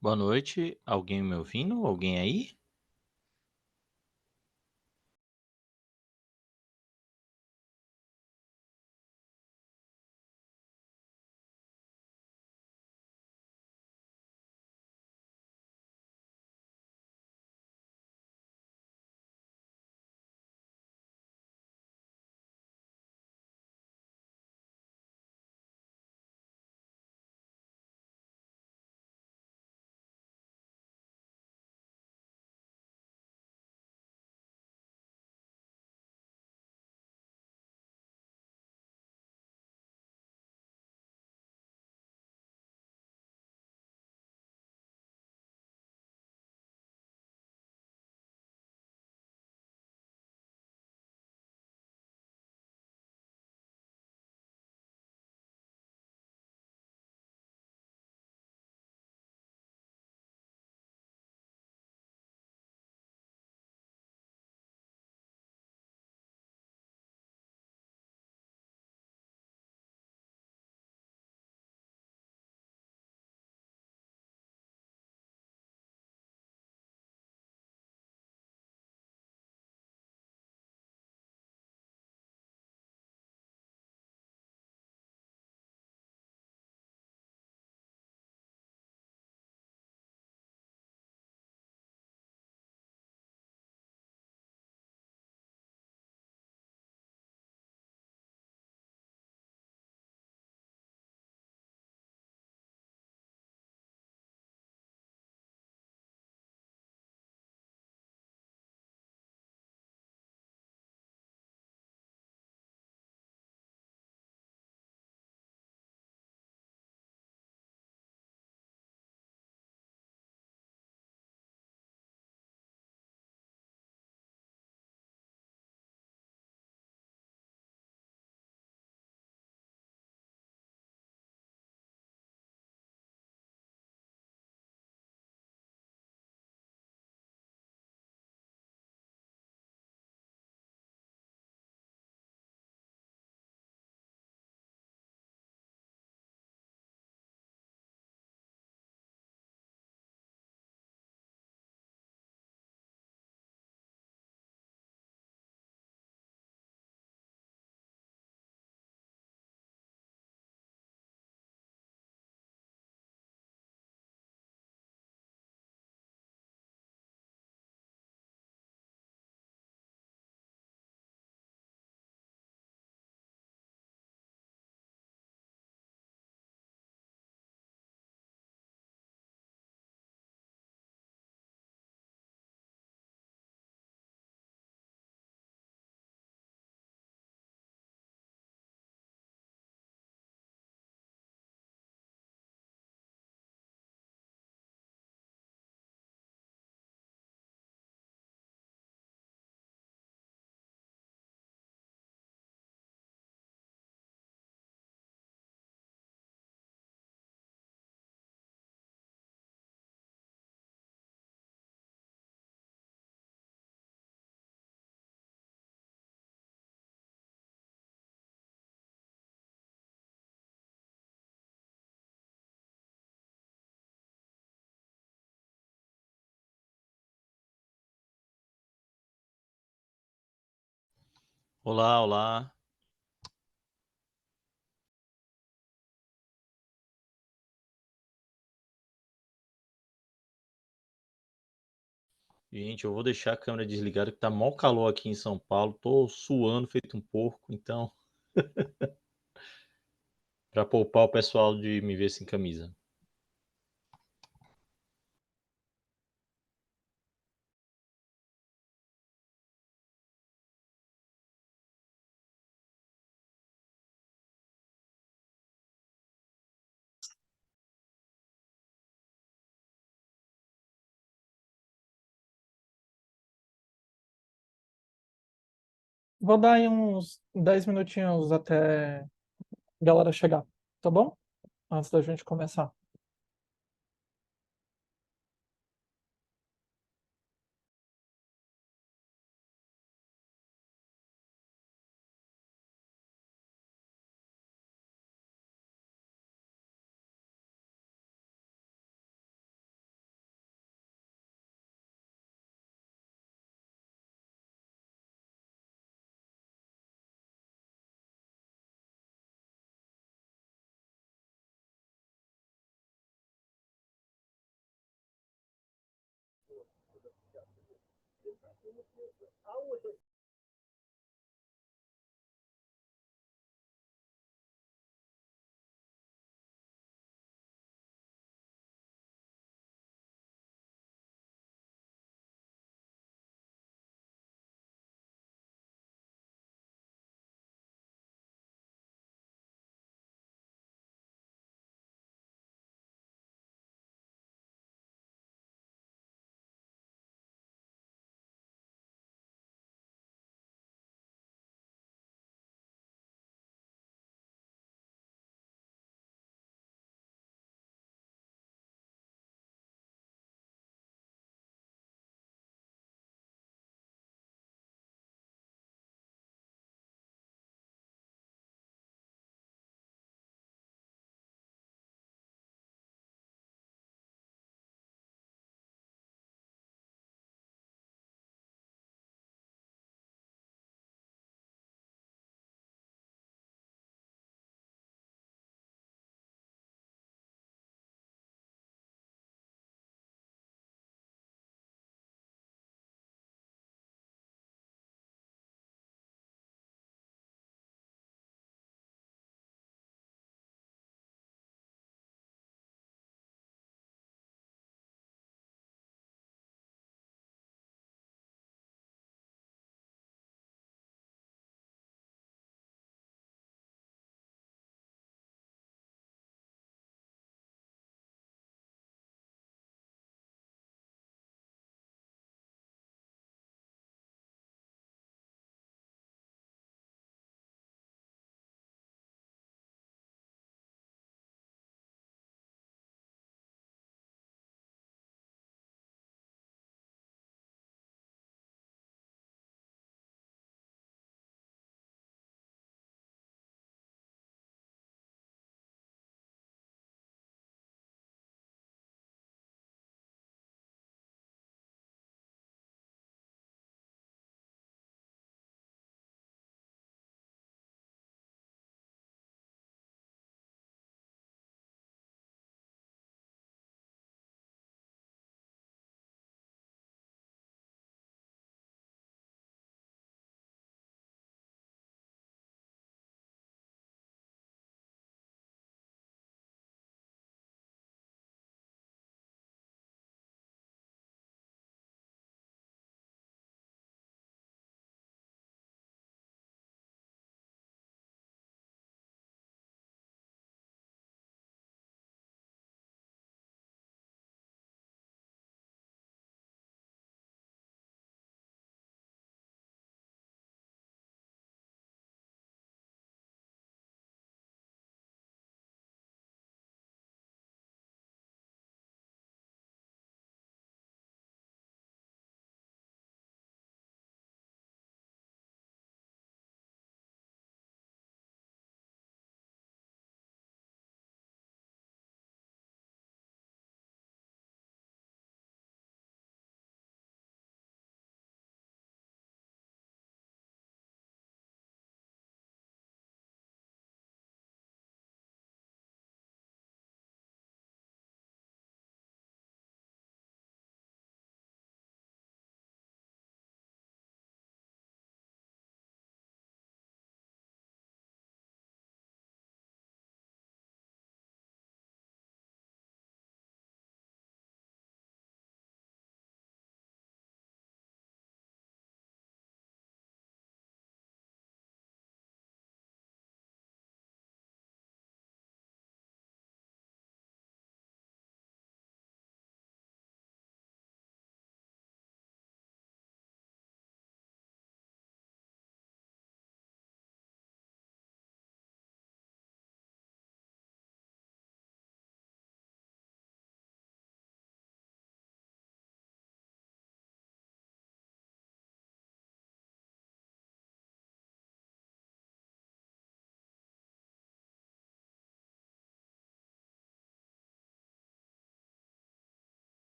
Boa noite, alguém me ouvindo? Alguém aí? Olá, olá. Gente, eu vou deixar a câmera desligada que tá mó calor aqui em São Paulo. Tô suando feito um porco, então, pra poupar o pessoal de me ver sem camisa. Vou dar aí uns 10 minutinhos até a galera chegar, tá bom? Antes da gente começar.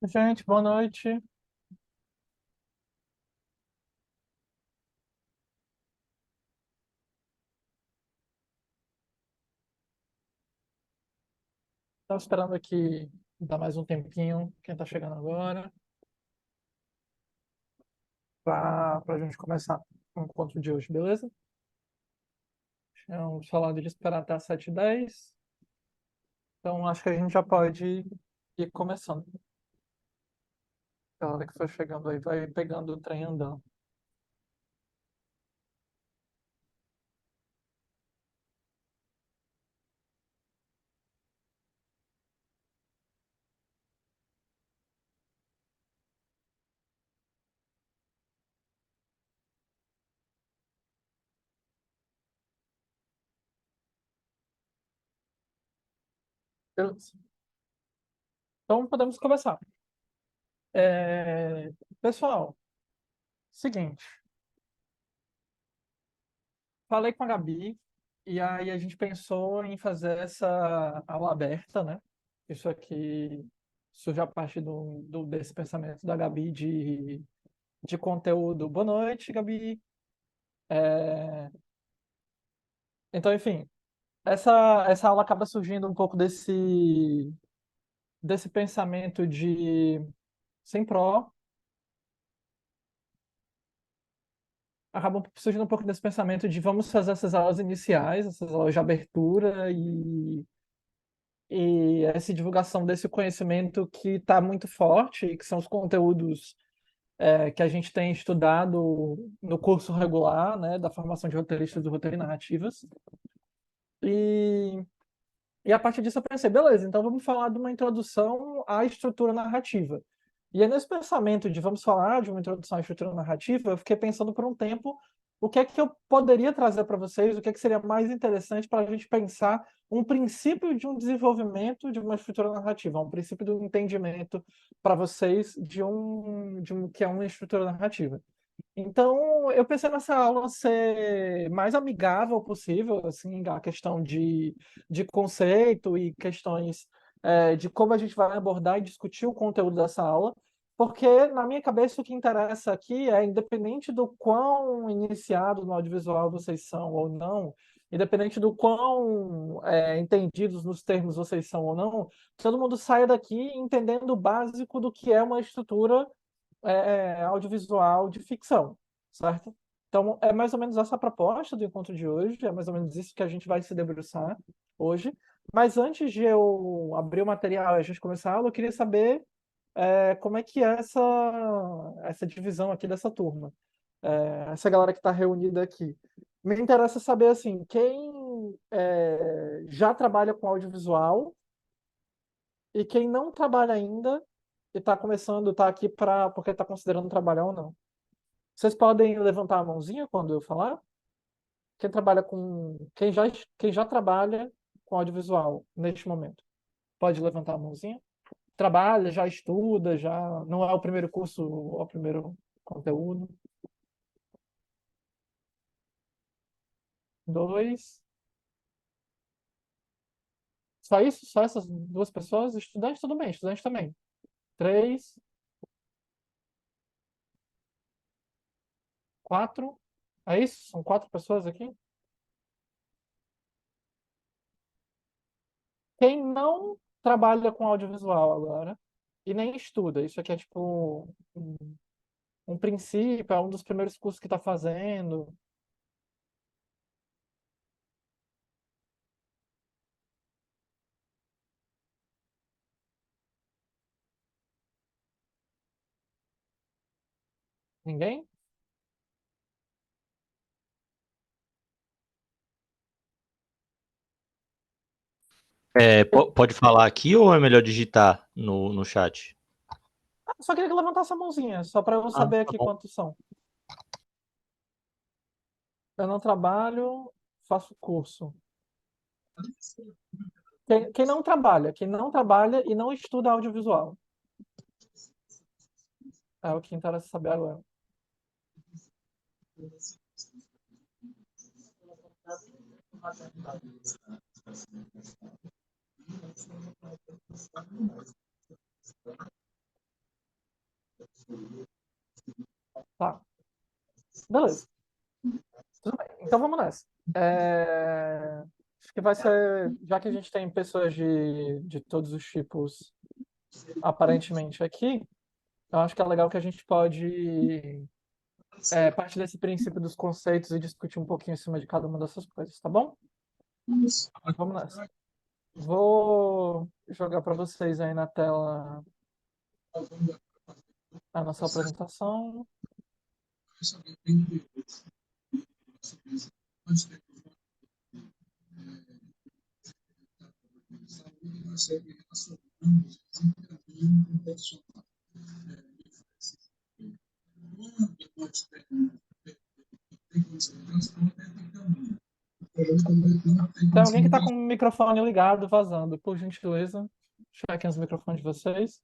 Gente, boa noite. Estava esperando aqui dar mais um tempinho, quem está chegando agora, para a gente começar o encontro de hoje, beleza? Tínhamos falado de esperar até as 7h10, então acho que a gente já pode ir começando. A galera que for chegando aí vai pegando o trem andando. Beleza. Então podemos começar. Pessoal, seguinte, falei com a Gabi e aí a gente pensou em fazer essa aula aberta, né? Isso aqui surge a partir desse pensamento da Gabi de conteúdo. Boa noite, Gabi. É, Então, enfim, essa aula acaba surgindo um pouco desse pensamento de sem pró, acaba surgindo um pouco desse pensamento de vamos fazer essas aulas iniciais, essas aulas de abertura e essa divulgação desse conhecimento que está muito forte, que são os conteúdos que a gente tem estudado no curso regular, né, da formação de roteiristas do Roteiro em Narrativas. E, e a partir disso eu pensei, beleza, então vamos falar de uma introdução à estrutura narrativa. E é nesse pensamento de vamos falar de uma introdução à estrutura narrativa, eu fiquei pensando por um tempo o que é que eu poderia trazer para vocês, o que é que seria mais interessante para a gente pensar um princípio de um desenvolvimento de uma estrutura narrativa, um princípio do entendimento para vocês de um que é uma estrutura narrativa. Então, eu pensei nessa aula ser mais amigável possível, assim, a questão de conceito e questões de como a gente vai abordar e discutir o conteúdo dessa aula, porque, na minha cabeça, o que interessa aqui é, independente do quão iniciado no audiovisual vocês são ou não, independente do quão entendidos nos termos vocês são ou não, todo mundo saia daqui entendendo o básico do que é uma estrutura audiovisual de ficção, certo? Então, é mais ou menos essa a proposta do encontro de hoje, é mais ou menos isso que a gente vai se debruçar hoje. Mas antes de eu abrir o material e a gente começar a aula, eu queria saber como é que é essa divisão aqui dessa turma, essa galera que está reunida aqui. Me interessa saber, assim, quem já trabalha com audiovisual e quem não trabalha ainda e está começando, está aqui porque está considerando trabalhar ou não. Vocês podem levantar a mãozinha quando eu falar? Quem trabalha com. Quem já trabalha com audiovisual neste momento? Pode levantar a mãozinha? Trabalha, já estuda, já. Não é o primeiro curso ou o primeiro conteúdo. Dois. Só isso? Só essas duas pessoas? Estudante, tudo bem, estudante também. Três, quatro. É isso? São quatro pessoas aqui? Quem não trabalha com audiovisual agora e nem estuda, isso aqui é tipo um princípio, é um dos primeiros cursos que está fazendo. Ninguém? Pode falar aqui ou é melhor digitar no chat? Só queria que levantasse a mãozinha, só para eu Ah, saber tá aqui bom. quantos são. Eu não trabalho, faço curso. Quem não trabalha e não estuda audiovisual. É o que interessa saber agora. Beleza. Tudo bem. Então vamos nessa. Acho que vai ser, já que a gente tem pessoas de todos os tipos aparentemente aqui, eu acho que é legal que a gente pode partir desse princípio dos conceitos e discutir um pouquinho em cima de cada uma dessas coisas, tá bom? Vamos nessa. Vou jogar para vocês aí na tela a nossa apresentação. Tem alguém que está com o microfone ligado, vazando, por gentileza. Chequem os microfones de vocês.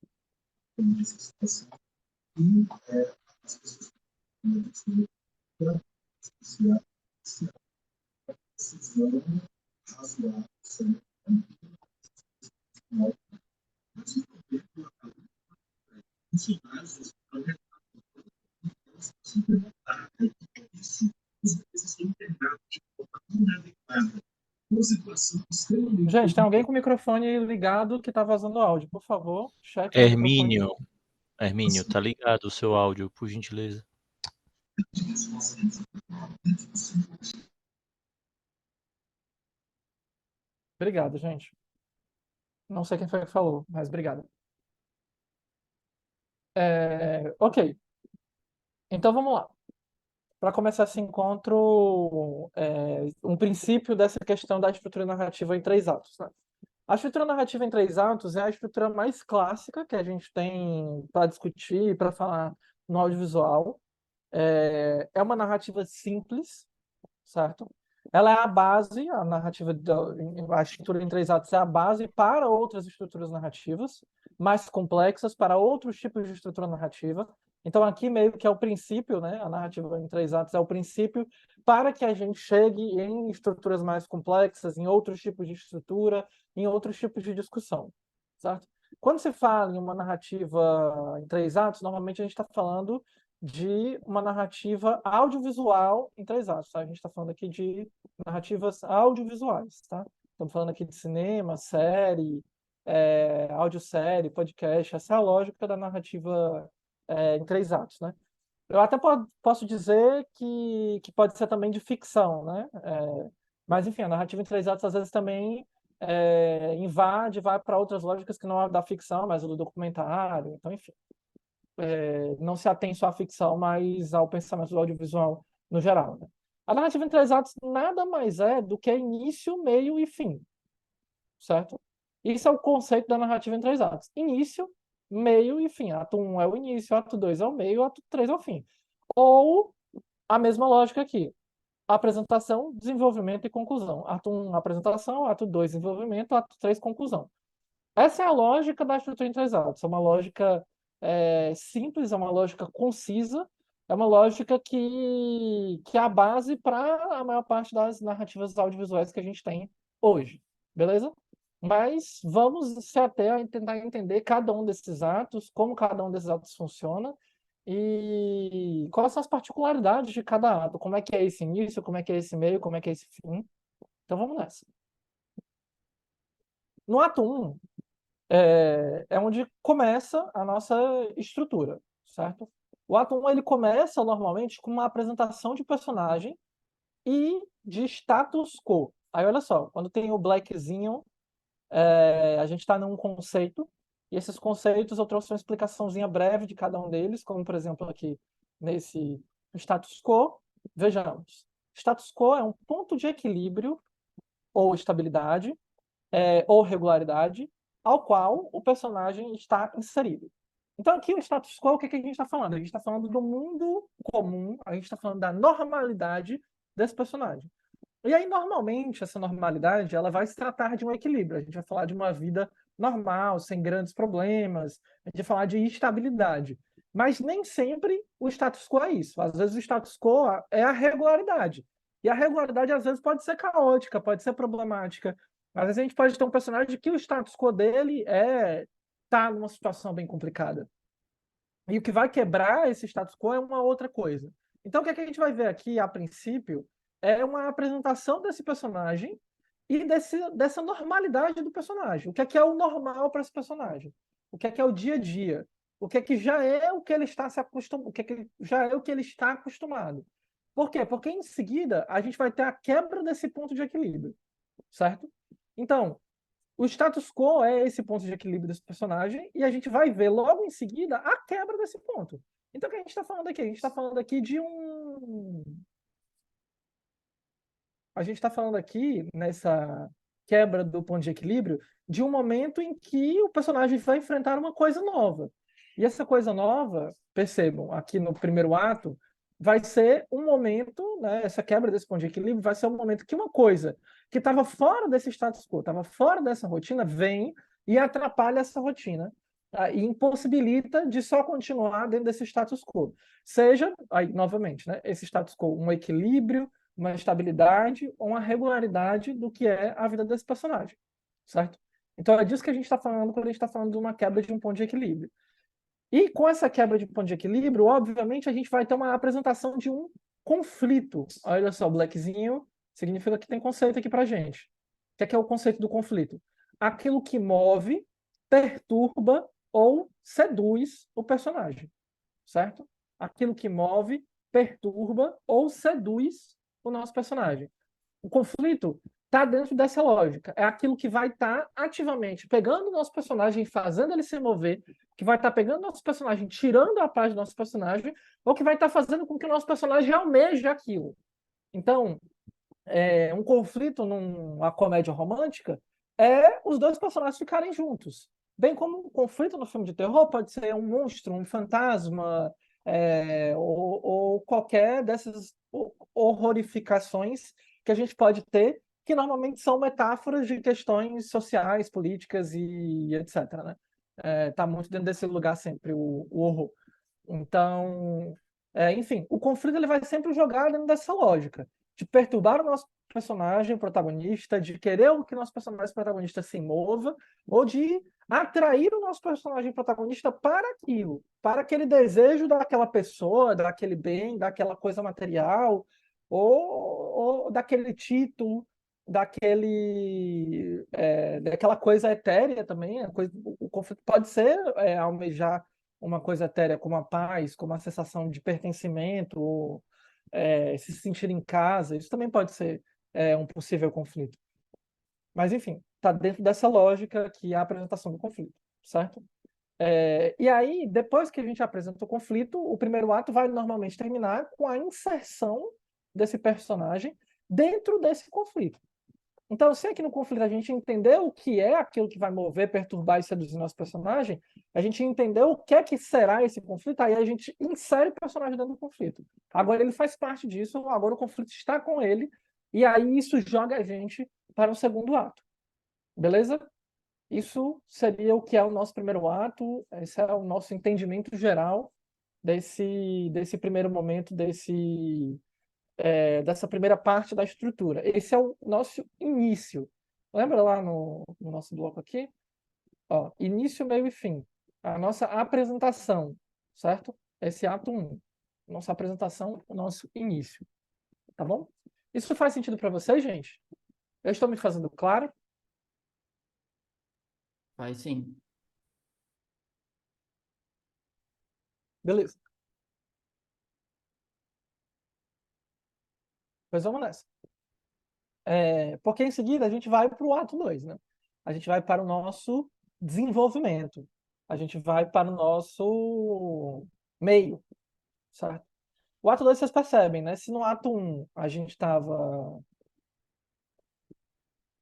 Gente, tem alguém com o microfone ligado que está vazando áudio. Por favor, chequem o microfone. Hermínio, tá ligado o seu áudio, por gentileza. Obrigado, gente. Não sei quem foi que falou, mas obrigado. Ok. Então vamos lá. Para começar esse encontro, um princípio dessa questão da estrutura narrativa em 3 atos, né? A estrutura narrativa em 3 atos é a estrutura mais clássica que a gente tem para discutir, para falar no audiovisual. É uma narrativa simples, certo? Ela é a base, a narrativa, a estrutura em 3 atos é a base para outras estruturas narrativas mais complexas, para outros tipos de estrutura narrativa. Então, aqui meio que é o princípio, né? A narrativa em 3 atos é o princípio para que a gente chegue em estruturas mais complexas, em outros tipos de estrutura, em outros tipos de discussão, certo? Quando se fala em uma narrativa em 3 atos, normalmente a gente está falando de uma narrativa audiovisual em 3 atos, tá? A gente está falando aqui de narrativas audiovisuais, tá? Estamos falando aqui de cinema, série, audiosérie, podcast. Essa é a lógica da narrativa em 3 atos, né? Eu até posso dizer que pode ser também de ficção, né? Mas, enfim, a narrativa em 3 atos às vezes também vai para outras lógicas que não é da ficção, mas do documentário. Então, enfim, não se atém só à ficção, mas ao pensamento do audiovisual no geral, né? A narrativa em 3 atos nada mais é do que início, meio e fim, certo? Isso é o conceito da narrativa em 3 atos. Início, meio e fim. Ato 1 é o início, ato 2 é o meio, ato 3 é o fim. Ou a mesma lógica aqui. Apresentação, desenvolvimento e conclusão. Ato 1, apresentação, ato 2, desenvolvimento, ato 3, conclusão. Essa é a lógica da estrutura em 3 atos. É uma lógica simples, é uma lógica concisa, é uma lógica que é a base para a maior parte das narrativas audiovisuais que a gente tem hoje. Beleza? Mas vamos se até a tentar entender cada um desses atos, como cada um desses atos funciona e quais são as particularidades de cada ato. Como é que é esse início, como é que é esse meio, como é que é esse fim. Então vamos nessa. No ato 1, é onde começa a nossa estrutura, certo? O ato 1 ele começa normalmente com uma apresentação de personagem e de status quo. Aí olha só, quando tem o blackzinho, a gente está num conceito, e esses conceitos eu trouxe uma explicaçãozinha breve de cada um deles, como por exemplo aqui nesse status quo. Vejamos, status quo é um ponto de equilíbrio ou estabilidade ou regularidade ao qual o personagem está inserido. Então, aqui o status quo, o que a gente está falando? A gente está falando do mundo comum, a gente está falando da normalidade desse personagem. E aí, normalmente, essa normalidade ela vai se tratar de um equilíbrio. A gente vai falar de uma vida normal, sem grandes problemas, a gente vai falar de estabilidade. Mas nem sempre o status quo é isso. Às vezes o status quo é a regularidade. E a regularidade, às vezes, pode ser caótica, pode ser problemática. Às vezes a gente pode ter um personagem que o status quo dele tá numa situação bem complicada. E o que vai quebrar esse status quo é uma outra coisa. Então, o que é que a gente vai ver aqui, a princípio, é uma apresentação desse personagem e dessa normalidade do personagem. O que é o normal para esse personagem? O que é o dia a dia? O que já é o que ele está se acostumado? O que já é o que ele está acostumado? Por quê? Porque em seguida a gente vai ter a quebra desse ponto de equilíbrio, certo? Então, o status quo é esse ponto de equilíbrio desse personagem e a gente vai ver logo em seguida a quebra desse ponto. Então, o que a gente está falando aqui? A gente está falando aqui de um. A gente está falando aqui, nessa quebra do ponto de equilíbrio, de um momento em que o personagem vai enfrentar uma coisa nova. E essa coisa nova, percebam, aqui no primeiro ato, vai ser um momento, né, essa quebra desse ponto de equilíbrio vai ser um momento que uma coisa que estava fora desse status quo, estava fora dessa rotina, vem e atrapalha essa rotina, tá? E impossibilita de só continuar dentro desse status quo. Seja, aí, novamente, né, esse status quo, um equilíbrio, uma estabilidade ou uma regularidade do que é a vida desse personagem, certo? Então é disso que a gente está falando quando a gente está falando de uma quebra de um ponto de equilíbrio. E com essa quebra de ponto de equilíbrio, obviamente, a gente vai ter uma apresentação de um conflito. Olha só, o blackzinho significa que tem conceito aqui para gente. O que é o conceito do conflito? Aquilo que move, perturba ou seduz o personagem, certo? Aquilo que move, perturba ou seduz o nosso personagem. O conflito está dentro dessa lógica. É aquilo que vai estar ativamente pegando o nosso personagem, fazendo ele se mover, que vai estar pegando o nosso personagem, tirando a paz do nosso personagem, ou que vai estar fazendo com que o nosso personagem almeje aquilo. Então, um conflito numa comédia romântica é os dois personagens ficarem juntos. Bem como um conflito no filme de terror pode ser um monstro, um fantasma, ou qualquer dessas horrorificações que a gente pode ter, que normalmente são metáforas de questões sociais, políticas e etc. Né? Tá muito dentro desse lugar sempre, o horror. Então, enfim, o conflito ele vai sempre jogar dentro dessa lógica de perturbar o nosso personagem protagonista, de querer que o nosso personagem protagonista se mova, ou de atrair o nosso personagem protagonista para aquilo, para aquele desejo daquela pessoa, daquele bem, daquela coisa material, ou daquele título, daquela coisa etérea também. O conflito pode ser almejar uma coisa etérea como a paz, como a sensação de pertencimento, ou se sentir em casa. Isso também pode ser um possível conflito. Mas, enfim, está dentro dessa lógica que é a apresentação do conflito, certo? E aí, depois que a gente apresenta o conflito, o primeiro ato vai normalmente terminar com a inserção desse personagem dentro desse conflito. Então, se aqui no conflito a gente entendeu o que é aquilo que vai mover, perturbar e seduzir nosso personagem, a gente entendeu o que é que será esse conflito, aí a gente insere o personagem dentro do conflito. Agora ele faz parte disso, agora o conflito está com ele, e aí isso joga a gente para o segundo ato. Beleza? Isso seria o que é o nosso primeiro ato, esse é o nosso entendimento geral desse primeiro momento, dessa primeira parte da estrutura. Esse é o nosso início. Lembra lá no nosso bloco aqui? Ó, início, meio e fim. A nossa apresentação, certo? Esse ato 1. Nossa apresentação, o nosso início. Tá bom? Isso faz sentido para vocês, gente? Eu estou me fazendo claro? Faz sim. Beleza. Pois vamos nessa. Porque em seguida a gente vai para o ato 2, né? A gente vai para o nosso desenvolvimento. A gente vai para o nosso meio, certo? O ato 2 vocês percebem, né? Se no ato 1 a gente estava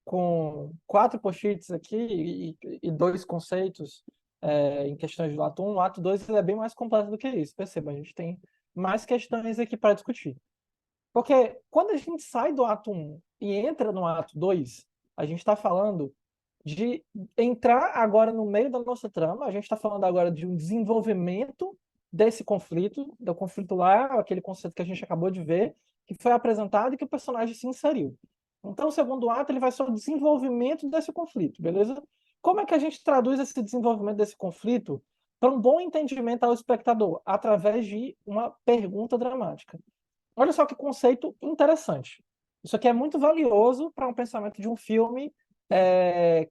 com 4 post-its aqui e 2 conceitos em questões do ato 1, o ato 2 é bem mais completo do que isso. Perceba, a gente tem mais questões aqui para discutir. Porque quando a gente sai do ato 1 e entra no ato 2, a gente está falando de entrar agora no meio da nossa trama, a gente está falando agora de um desenvolvimento desse conflito, do conflito lá, aquele conceito que a gente acabou de ver, que foi apresentado e que o personagem se inseriu. Então, o segundo ato ele vai ser o desenvolvimento desse conflito, beleza? Como é que a gente traduz esse desenvolvimento desse conflito para um bom entendimento ao espectador? Através de uma pergunta dramática. Olha só que conceito interessante. Isso aqui é muito valioso para um pensamento de um filme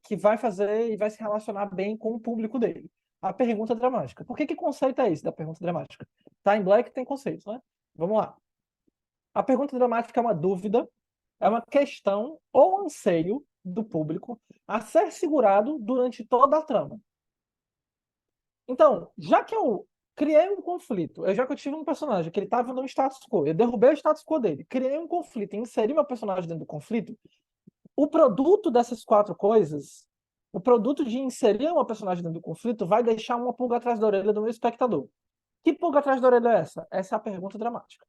que vai fazer e vai se relacionar bem com o público dele. A pergunta dramática. Por que conceito é esse da pergunta dramática? Tá em Black tem conceito, né? Vamos lá. A pergunta dramática é uma dúvida, é uma questão ou anseio do público a ser segurado durante toda a trama. Então, já que eu criei um conflito, já que eu tive um personagem que ele estava no status quo, eu derrubei o status quo dele, criei um conflito e inseri meu personagem dentro do conflito, o produto dessas 4 coisas, o produto de inserir uma personagem dentro do conflito vai deixar uma pulga atrás da orelha do meu espectador. Que pulga atrás da orelha é essa? Essa é a pergunta dramática.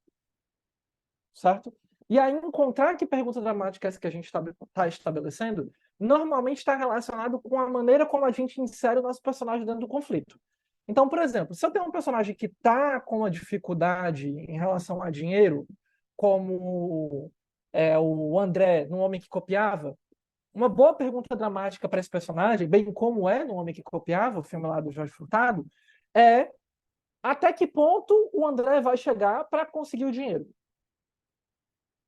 Certo? E aí, encontrar que pergunta dramática é essa que a gente está estabelecendo, normalmente está relacionado com a maneira como a gente insere o nosso personagem dentro do conflito. Então, por exemplo, se eu tenho um personagem que está com uma dificuldade em relação a dinheiro, como o André, no Homem que Copiava, uma boa pergunta dramática para esse personagem, bem como é no Homem que Copiava, o filme lá do Jorge Furtado, é até que ponto o André vai chegar para conseguir o dinheiro.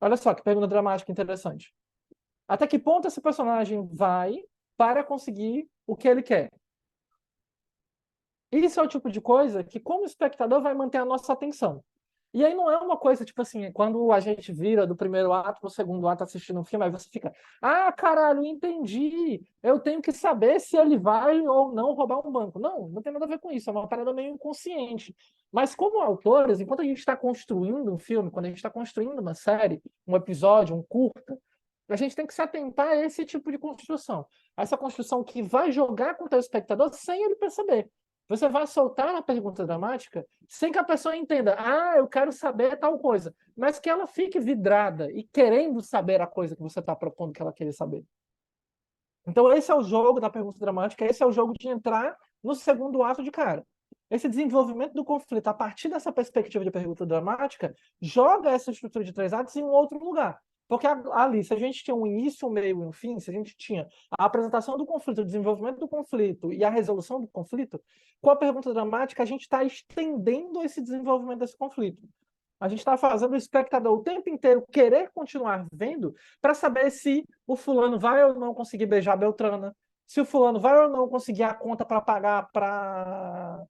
Olha só que pergunta dramática interessante. Até que ponto esse personagem vai para conseguir o que ele quer? Isso é o tipo de coisa que, como espectador, vai manter a nossa atenção. E aí não é uma coisa, tipo assim, quando a gente vira do primeiro ato pro segundo ato assistindo um filme, aí você fica, ah, caralho, entendi. Eu tenho que saber se ele vai ou não roubar um banco. Não, não tem nada a ver com isso, é uma parada meio inconsciente. Mas como autores, enquanto a gente está construindo um filme, quando a gente está construindo uma série, um episódio, um curta, a gente tem que se atentar a esse tipo de construção. Essa construção que vai jogar com o telespectador sem ele perceber. Você vai soltar a pergunta dramática sem que a pessoa entenda, ah, eu quero saber tal coisa, mas que ela fique vidrada e querendo saber a coisa que você está propondo que ela queira saber. Então, esse é o jogo da pergunta dramática, esse é o jogo de entrar no segundo ato de cara. Esse desenvolvimento do conflito, a partir dessa perspectiva de pergunta dramática, joga essa estrutura de 3 atos em um outro lugar. Porque ali, se a gente tinha um início, um meio e um fim, se a gente tinha a apresentação do conflito, o desenvolvimento do conflito e a resolução do conflito, com a pergunta dramática, a gente está estendendo esse desenvolvimento desse conflito. A gente está fazendo o espectador o tempo inteiro querer continuar vendo para saber se o fulano vai ou não conseguir beijar a Beltrana, se o fulano vai ou não conseguir a conta para pagar para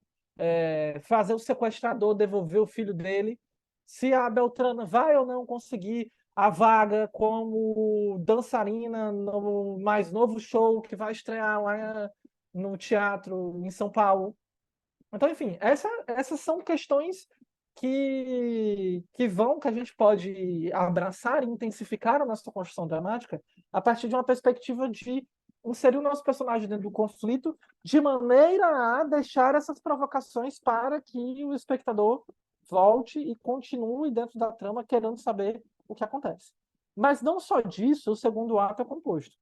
fazer o sequestrador devolver o filho dele, se a Beltrana vai ou não conseguir a vaga como dançarina no mais novo show que vai estrear lá no teatro em São Paulo. Então, enfim, essas são questões que a gente pode abraçar e intensificar a nossa construção dramática a partir de uma perspectiva de inserir o nosso personagem dentro do conflito de maneira a deixar essas provocações para que o espectador volte e continue dentro da trama querendo saber o que acontece. Mas não só disso, o segundo ato é composto.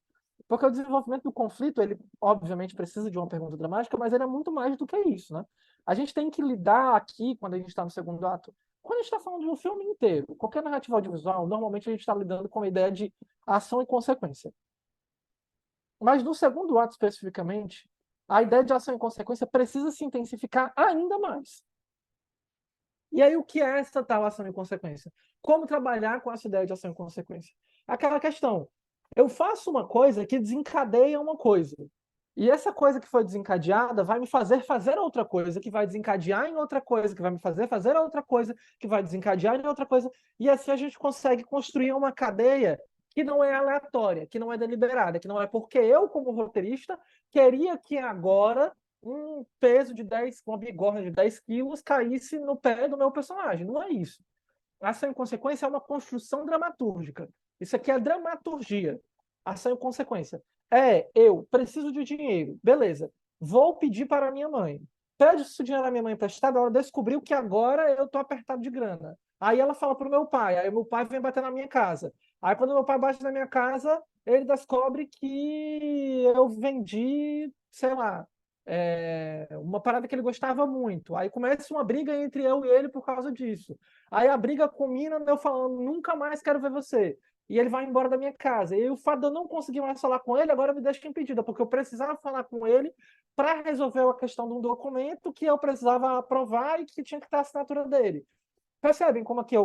Porque o desenvolvimento do conflito, ele obviamente precisa de uma pergunta dramática, mas ele é muito mais do que isso, né? A gente tem que lidar aqui, quando a gente está no segundo ato, quando a gente está falando de um filme inteiro, qualquer narrativa audiovisual, normalmente a gente está lidando com a ideia de ação e consequência. Mas no segundo ato, especificamente, a ideia de ação e consequência precisa se intensificar ainda mais. E aí, o que é essa tal ação e consequência? Como trabalhar com essa ideia de ação e consequência? Aquela questão, eu faço uma coisa que desencadeia uma coisa. E essa coisa que foi desencadeada vai me fazer fazer outra coisa, que vai desencadear em outra coisa, que vai me fazer fazer outra coisa, que vai desencadear em outra coisa. E assim a gente consegue construir uma cadeia que não é aleatória, que não é deliberada, que não é porque eu, como roteirista, queria que agora um peso de 10, uma bigorna de 10 quilos caísse no pé do meu personagem. Não é isso. Ação e consequência é uma construção dramatúrgica. Isso aqui é dramaturgia. Ação e consequência. Eu preciso de dinheiro. Beleza. Vou pedir para a minha mãe. Pede esse dinheiro à minha mãe emprestado, ela descobriu que agora eu estou apertado de grana. Aí ela fala para o meu pai. Aí meu pai vem bater na minha casa. Aí quando meu pai bate na minha casa, ele descobre que eu vendi, sei lá, uma parada que ele gostava muito. Aí começa uma briga entre eu e ele por causa disso. Aí a briga culmina eu falando, nunca mais quero ver você. E ele vai embora da minha casa. E o fato de eu não conseguir mais falar com ele agora me deixa impedida, porque eu precisava falar com ele para resolver a questão de um documento que eu precisava aprovar e que tinha que estar a assinatura dele. Percebem como aqui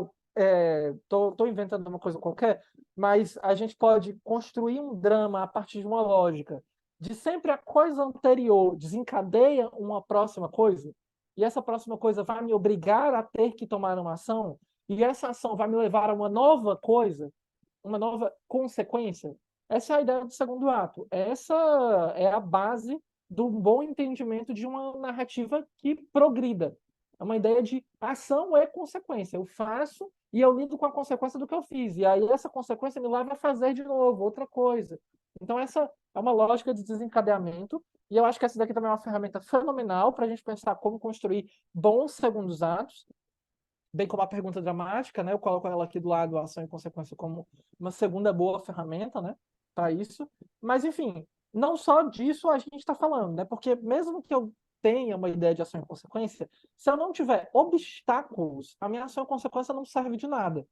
tô inventando uma coisa qualquer, mas a gente pode construir um drama a partir de uma lógica de sempre a coisa anterior desencadeia uma próxima coisa, e essa próxima coisa vai me obrigar a ter que tomar uma ação, e essa ação vai me levar a uma nova coisa, uma nova consequência. Essa é a ideia do segundo ato. Essa é a base do bom entendimento de uma narrativa que progrida. É uma ideia de ação é consequência. Eu faço e eu lido com a consequência do que eu fiz. E aí essa consequência me leva a fazer de novo outra coisa. Então essa é uma lógica de desencadeamento. E eu acho que essa daqui também é uma ferramenta fenomenal para a gente pensar como construir bons segundos atos, bem como a pergunta dramática, né? Eu coloco ela aqui do lado, a ação e consequência, como uma segunda boa ferramenta, né? Para isso. Mas, enfim, não só disso a gente está falando, né? Porque mesmo que eu tenha uma ideia de ação e consequência, se eu não tiver obstáculos, a minha ação e consequência não serve de nada,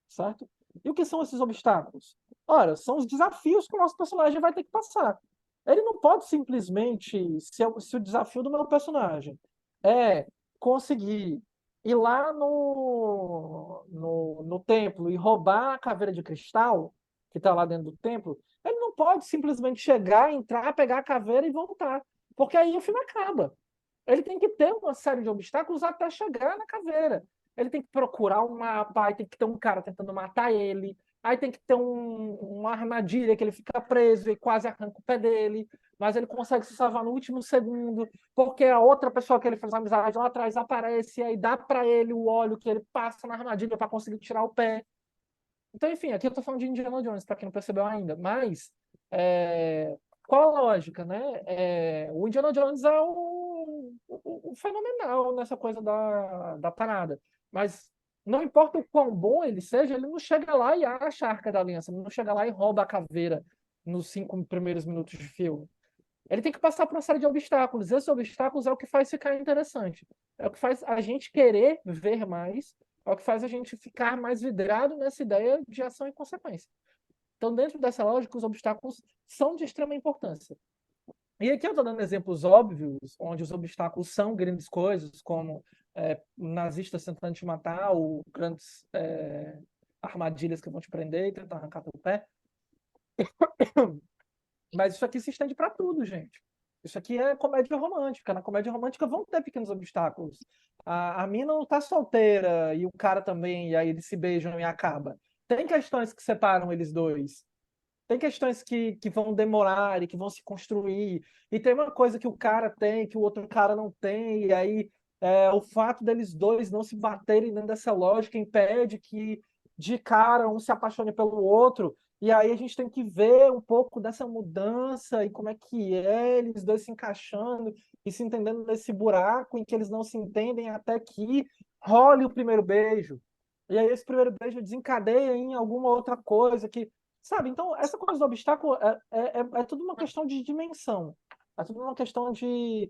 certo? E o que são esses obstáculos? Ora, são os desafios que o nosso personagem vai ter que passar. Ele não pode simplesmente, se o desafio do meu personagem é conseguir ir lá no templo e roubar a caveira de cristal que está lá dentro do templo, ele não pode simplesmente chegar, entrar, pegar a caveira e voltar, porque aí o filme acaba. Ele tem que ter uma série de obstáculos até chegar na caveira. Ele tem que procurar um mapa, aí tem que ter um cara tentando matar ele, aí tem que ter uma armadilha que ele fica preso e quase arranca o pé dele, mas ele consegue se salvar no último segundo, porque a outra pessoa que ele fez amizade lá atrás aparece e aí dá para ele o óleo que ele passa na armadilha para conseguir tirar o pé. Então, enfim, aqui eu estou falando de Indiana Jones, para quem não percebeu ainda, mas qual a lógica, né? O Indiana Jones é o fenomenal nessa coisa da parada, mas não importa o quão bom ele seja, ele não chega lá e acha a Arca da Aliança, não chega lá e rouba a caveira nos 5 primeiros minutos de filme. Ele tem que passar por uma série de obstáculos. Esses obstáculos é o que faz ficar interessante. É o que faz a gente querer ver mais. É o que faz a gente ficar mais vidrado nessa ideia de ação e consequência. Então, dentro dessa lógica, os obstáculos são de extrema importância. E aqui eu estou dando exemplos óbvios, onde os obstáculos são grandes coisas, como nazistas tentando te matar, ou grandes armadilhas que vão te prender e tentar arrancar teu pé. Mas isso aqui se estende para tudo, gente. Isso aqui é comédia romântica. Na comédia romântica vão ter pequenos obstáculos. A mina não tá solteira e o cara também, e aí eles se beijam e acaba. Tem questões que separam eles dois. Tem questões que vão demorar e que vão se construir. E tem uma coisa que o cara tem, que o outro cara não tem. E aí o fato deles dois não se baterem dentro dessa lógica impede que de cara um se apaixone pelo outro. E aí a gente tem que ver um pouco dessa mudança e como é que é, eles dois se encaixando e se entendendo nesse buraco em que eles não se entendem até que role o primeiro beijo. E aí esse primeiro beijo desencadeia em alguma outra coisa que, sabe? Então, essa coisa do obstáculo é tudo uma questão de dimensão. É tudo uma questão de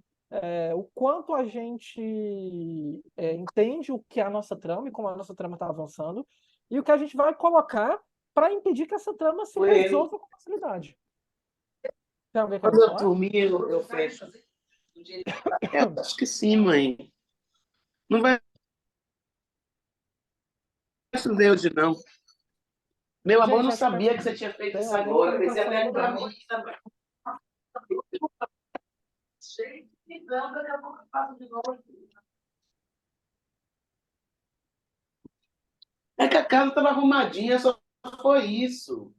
o quanto a gente entende o que é a nossa trama e como a nossa trama está avançando e o que a gente vai colocar para impedir que essa trama se resolva com facilidade. Tem alguém que quer Quando eu falar? dormir, eu fecho. Eu acho que sim, mãe. Não vai chover hoje, não. Meu amor, eu não Gente, acho que sabia que você tinha feito tem isso alguém com o agora. Pensei até microfone pra ligado. mim também. Gente, não, daqui a pouco eu faço de novo. É que a casa estava arrumadinha, só foi isso.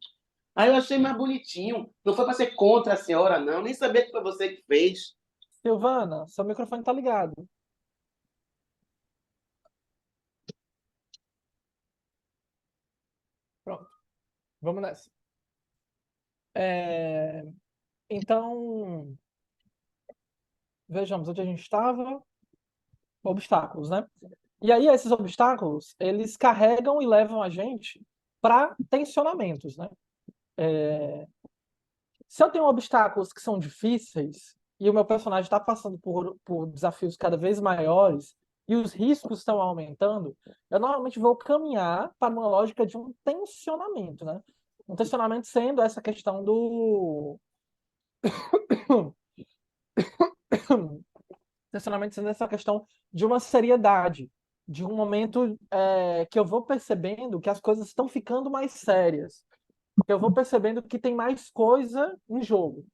Aí eu achei mais bonitinho. Não foi para ser contra a senhora, não. Nem sabia que foi você que fez. Silvana, seu microfone está ligado. Pronto, vamos nessa. Então, vejamos onde a gente estava. Obstáculos, né? E aí esses obstáculos, eles carregam e levam a gente para tensionamentos, né? Se eu tenho obstáculos que são difíceis e o meu personagem está passando por desafios cada vez maiores e os riscos estão aumentando, eu normalmente vou caminhar para uma lógica de um tensionamento, né? Um tensionamento sendo essa questão do tensionamento sendo essa questão de uma seriedade. de um momento que eu vou percebendo que as coisas estão ficando mais sérias, que eu vou percebendo que tem mais coisa em jogo.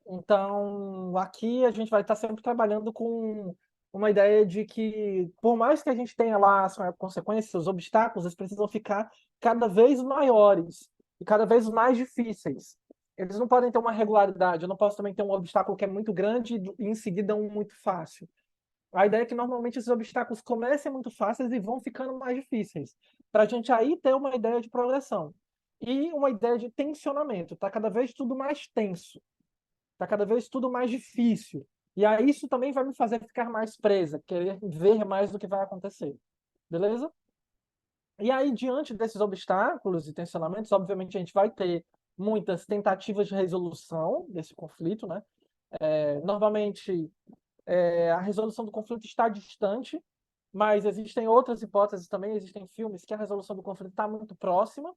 Então, aqui a gente vai estar sempre trabalhando com uma ideia de que, por mais que a gente tenha lá as consequências, os obstáculos, eles precisam ficar cada vez maiores e cada vez mais difíceis. Eles não podem ter uma regularidade. Eu não posso também ter um obstáculo que é muito grande e em seguida um muito fácil. A ideia é que normalmente esses obstáculos comecem muito fáceis e vão ficando mais difíceis, para a gente aí ter uma ideia de progressão. E uma ideia de tensionamento. Está cada vez tudo mais tenso. Está cada vez tudo mais difícil. E aí isso também vai me fazer ficar mais presa, querer ver mais do que vai acontecer. Beleza? E aí, diante desses obstáculos e tensionamentos, obviamente a gente vai ter muitas tentativas de resolução desse conflito, né? Normalmente, a resolução do conflito está distante, mas existem outras hipóteses também, existem filmes que a resolução do conflito está muito próxima,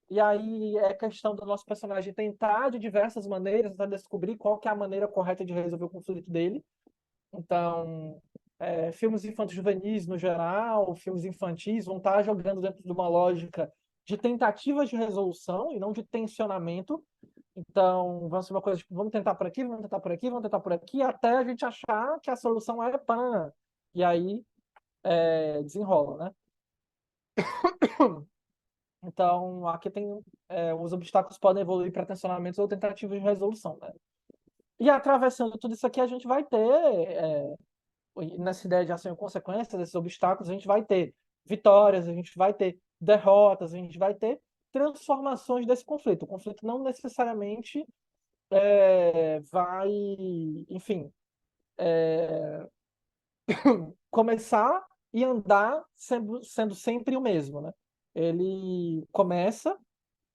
e aí é questão do nosso personagem tentar de diversas maneiras para descobrir qual que é a maneira correta de resolver o conflito dele. Então, filmes infanto-juvenis no geral, filmes infantis vão estar jogando dentro de uma lógica de tentativas de resolução e não de tensionamento. Então, vamos ser uma coisa tipo, vamos tentar por aqui, vamos tentar por aqui, vamos tentar por aqui, até a gente achar que a solução é pan. E aí desenrola, né? Então, aqui tem os obstáculos podem evoluir para tensionamentos ou tentativas de resolução, né? E atravessando tudo isso aqui, a gente vai ter, nessa ideia de ação e consequência desses obstáculos, a gente vai ter vitórias, a gente vai ter derrotas, a gente vai ter transformações desse conflito. O conflito não necessariamente vai, enfim, começar e andar sendo sempre o mesmo, né? Ele começa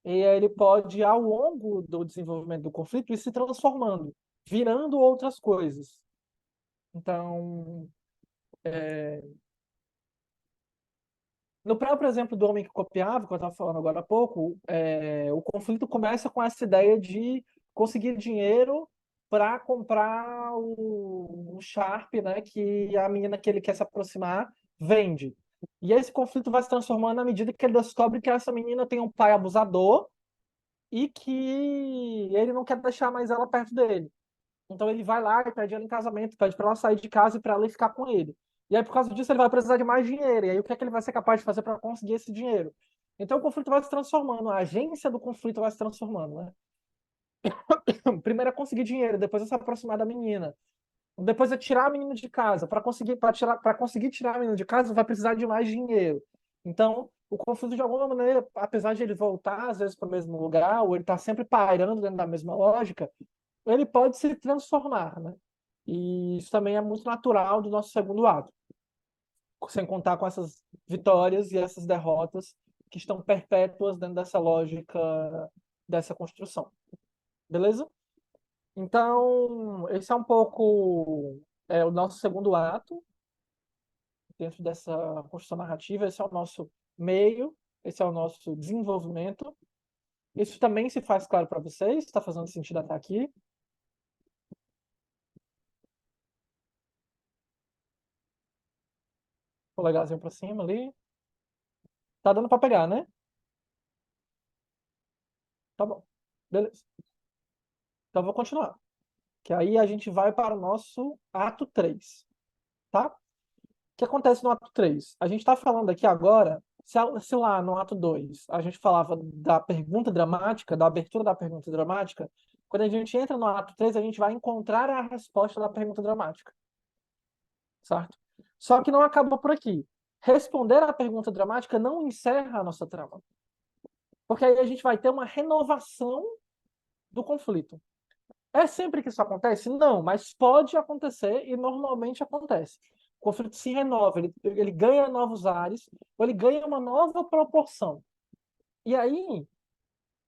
e aí ele pode, ao longo do desenvolvimento do conflito, ir se transformando, virando outras coisas. Então, no próprio exemplo do homem que copiava, que eu estava falando agora há pouco, o conflito começa com essa ideia de conseguir dinheiro para comprar o Sharp, né, que a menina que ele quer se aproximar vende. E esse conflito vai se transformando à medida que ele descobre que essa menina tem um pai abusador e que ele não quer deixar mais ela perto dele. Então ele vai lá e pede ela em casamento, pede para ela sair de casa e para ela ir ficar com ele. E aí, por causa disso, ele vai precisar de mais dinheiro. E aí, o que é que ele vai ser capaz de fazer para conseguir esse dinheiro? Então, o conflito vai se transformando, a agência do conflito vai se transformando, né? Primeiro é conseguir dinheiro, depois é se aproximar da menina. Depois é tirar a menina de casa. Para conseguir tirar a menina de casa, vai precisar de mais dinheiro. Então, o conflito, de alguma maneira, apesar de ele voltar, às vezes, para o mesmo lugar, ou ele está sempre pairando dentro da mesma lógica, ele pode se transformar, né? E isso também é muito natural do nosso segundo ato, sem contar com essas vitórias e essas derrotas que estão perpétuas dentro dessa lógica dessa construção. Beleza? Então, esse é um pouco o nosso segundo ato dentro dessa construção narrativa, esse é o nosso meio, esse é o nosso desenvolvimento. Isso também se faz claro para vocês? Está fazendo sentido até aqui? Polegarzinho para cima ali. Tá dando para pegar, né? Tá bom. Beleza. Então eu vou continuar. Que aí a gente vai para o nosso ato 3. Tá? O que acontece no ato 3? A gente está falando aqui agora, se lá no ato 2 a gente falava da pergunta dramática, da abertura da pergunta dramática, quando a gente entra no ato 3 a gente vai encontrar a resposta da pergunta dramática. Certo? Só que não acaba por aqui. Responder à pergunta dramática não encerra a nossa trama. Porque aí a gente vai ter uma renovação do conflito. É sempre que isso acontece? Não, mas pode acontecer e normalmente acontece. O conflito se renova, ele ganha novos ares, ou ele ganha uma nova proporção. E aí,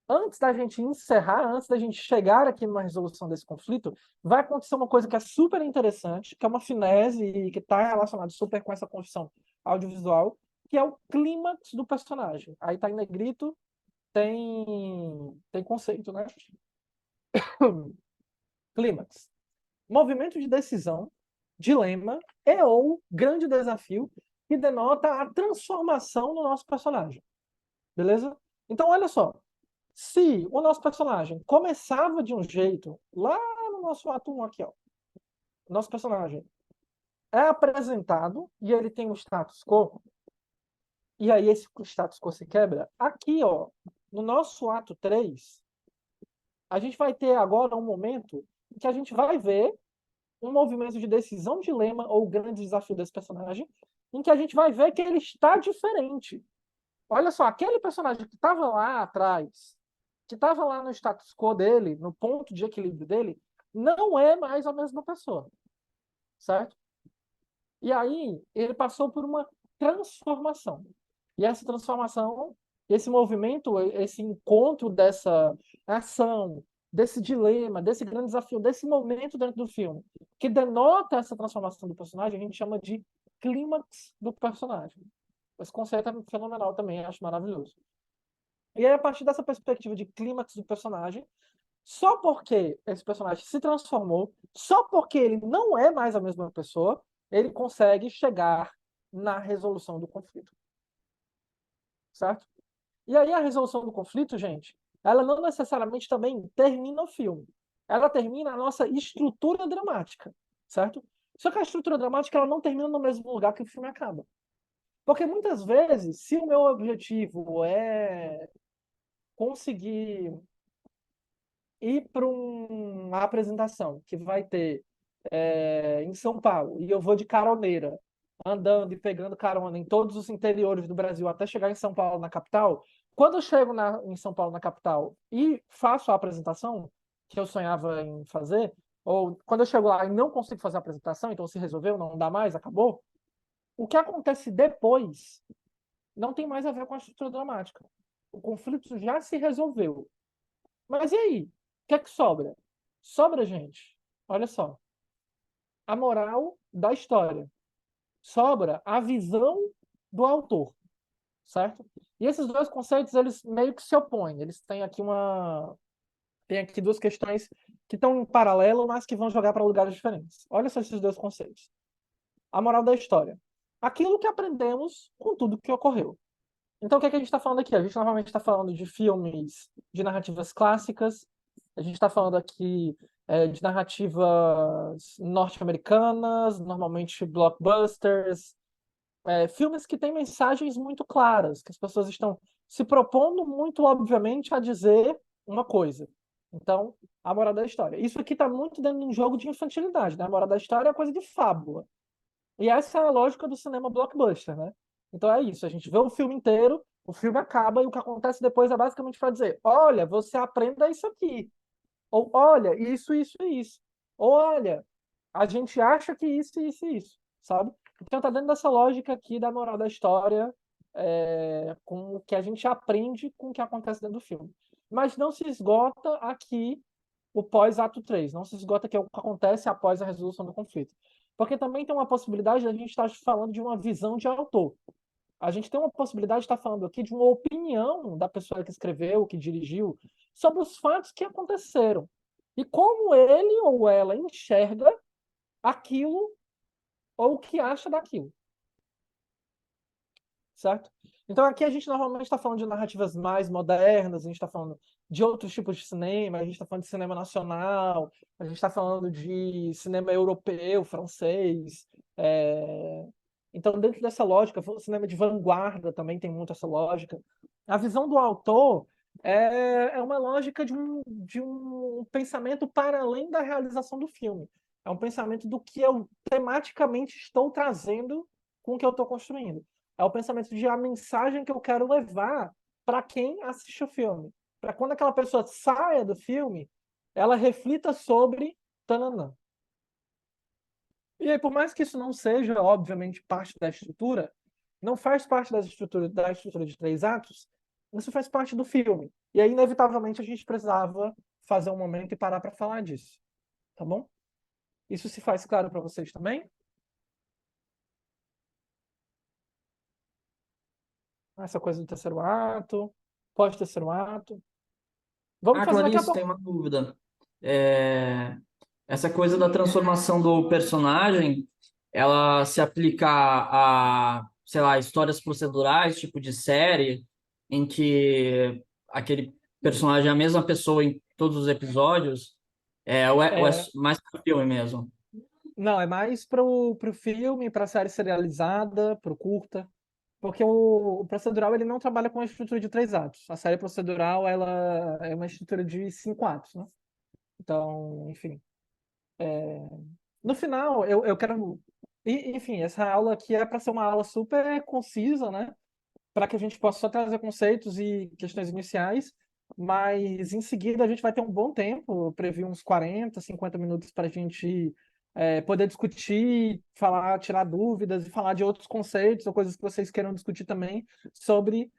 antes da gente encerrar, antes da gente chegar aqui numa resolução desse conflito, vai acontecer uma coisa que é super interessante, que é uma finese e que está relacionada super com essa construção audiovisual, que é o clímax do personagem. Aí está em negrito, tem conceito, né? Clímax. Movimento de decisão, dilema e ou grande desafio que denota a transformação no nosso personagem. Beleza? Então, olha só. Se o nosso personagem começava de um jeito, lá no nosso ato 1 aqui, ó. O nosso personagem é apresentado e ele tem um status quo, e aí esse status quo se quebra. Aqui, ó, no nosso ato 3, a gente vai ter agora um momento em que a gente vai ver um movimento de decisão, dilema ou grande desafio desse personagem, em que a gente vai ver que ele está diferente. Olha só, aquele personagem que estava lá atrás, que estava lá no status quo dele, no ponto de equilíbrio dele, não é mais a mesma pessoa. Certo? E aí, ele passou por uma transformação. E essa transformação, esse movimento, esse encontro dessa ação, desse dilema, desse grande desafio, desse momento dentro do filme, que denota essa transformação do personagem, a gente chama de clímax do personagem. Esse conceito é fenomenal também, acho maravilhoso. E aí, a partir dessa perspectiva de clímax do personagem, só porque esse personagem se transformou, só porque ele não é mais a mesma pessoa, ele consegue chegar na resolução do conflito. Certo? E aí a resolução do conflito, gente, ela não necessariamente também termina o filme. Ela termina a nossa estrutura dramática. Certo? Só que a estrutura dramática ela não termina no mesmo lugar que o filme acaba. Porque muitas vezes, se o meu objetivo é conseguir ir para uma apresentação que vai ter em São Paulo, e eu vou de caroneira, andando e pegando carona em todos os interiores do Brasil até chegar em São Paulo, na capital, quando eu chego em São Paulo, na capital, e faço a apresentação que eu sonhava em fazer, ou quando eu chego lá e não consigo fazer a apresentação, então se resolveu, não dá mais, acabou, o que acontece depois não tem mais a ver com a estrutura dramática. O conflito já se resolveu. Mas e aí? O que é que sobra? Sobra, gente, olha só, a moral da história. Sobra a visão do autor, certo? E esses dois conceitos, eles meio que se opõem. Eles têm aqui duas questões que estão em paralelo, mas que vão jogar para lugares diferentes. Olha só esses dois conceitos. A moral da história. Aquilo que aprendemos com tudo que ocorreu. Então, o que é que a gente está falando aqui? A gente normalmente está falando de filmes de narrativas clássicas, a gente está falando aqui de narrativas norte-americanas, normalmente blockbusters, filmes que têm mensagens muito claras, que as pessoas estão se propondo muito obviamente a dizer uma coisa. Então, a moral da história. Isso aqui está muito dentro de um jogo de infantilidade, né? A moral da história é coisa de fábula. E essa é a lógica do cinema blockbuster, né? Então é isso, a gente vê o filme inteiro, o filme acaba e o que acontece depois é basicamente para dizer, olha, você aprenda isso aqui. Ou olha, isso, isso e isso. Ou olha, a gente acha que isso, isso e isso, sabe? Então tá dentro dessa lógica aqui da moral da história, com o que a gente aprende com o que acontece dentro do filme. Mas não se esgota aqui o pós-ato 3, não se esgota aqui o que acontece após a resolução do conflito. Porque também tem uma possibilidade de a gente estar falando de uma visão de autor. A gente tem uma possibilidade de estar falando aqui de uma opinião da pessoa que escreveu, que dirigiu, sobre os fatos que aconteceram. E como ele ou ela enxerga aquilo ou o que acha daquilo. Certo? Então aqui a gente normalmente está falando de narrativas mais modernas, a gente está falando de outros tipos de cinema, a gente está falando de cinema nacional, a gente está falando de cinema europeu, francês. Então, dentro dessa lógica, o cinema de vanguarda também tem muito essa lógica. A visão do autor é uma lógica de um pensamento para além da realização do filme. É um pensamento do que eu tematicamente estou trazendo com o que eu estou construindo. É o pensamento de a mensagem que eu quero levar para quem assiste o filme. Para quando aquela pessoa saia do filme, ela reflita sobre tananã. E aí, por mais que isso não seja, obviamente, parte da estrutura, não faz parte da estrutura de 3 atos, isso faz parte do filme. E aí, inevitavelmente, a gente precisava fazer um momento e parar para falar disso. Tá bom? Isso se faz claro para vocês também? Essa coisa do terceiro ato, pós-terceiro ato. Vamos fazer daqui a Clarice, pouco. tem uma dúvida. Essa coisa da transformação do personagem, ela se aplica sei lá, histórias procedurais, tipo de série, em que aquele personagem é a mesma pessoa em todos os episódios? Ou é É, mais para filme mesmo? não, é mais pro filme, pra série serializada, pro curta. Porque o procedural ele não trabalha com a estrutura de 3 atos. A série procedural ela é uma estrutura de 5 atos, né? Então, enfim. No final, eu quero. Enfim, essa aula aqui é para ser uma aula super concisa, né? Para que a gente possa só trazer conceitos e questões iniciais, mas em seguida a gente vai ter um bom tempo, eu previ uns 40, 50 minutos para a gente poder discutir, falar, tirar dúvidas e falar de outros conceitos ou coisas que vocês queiram discutir também sobre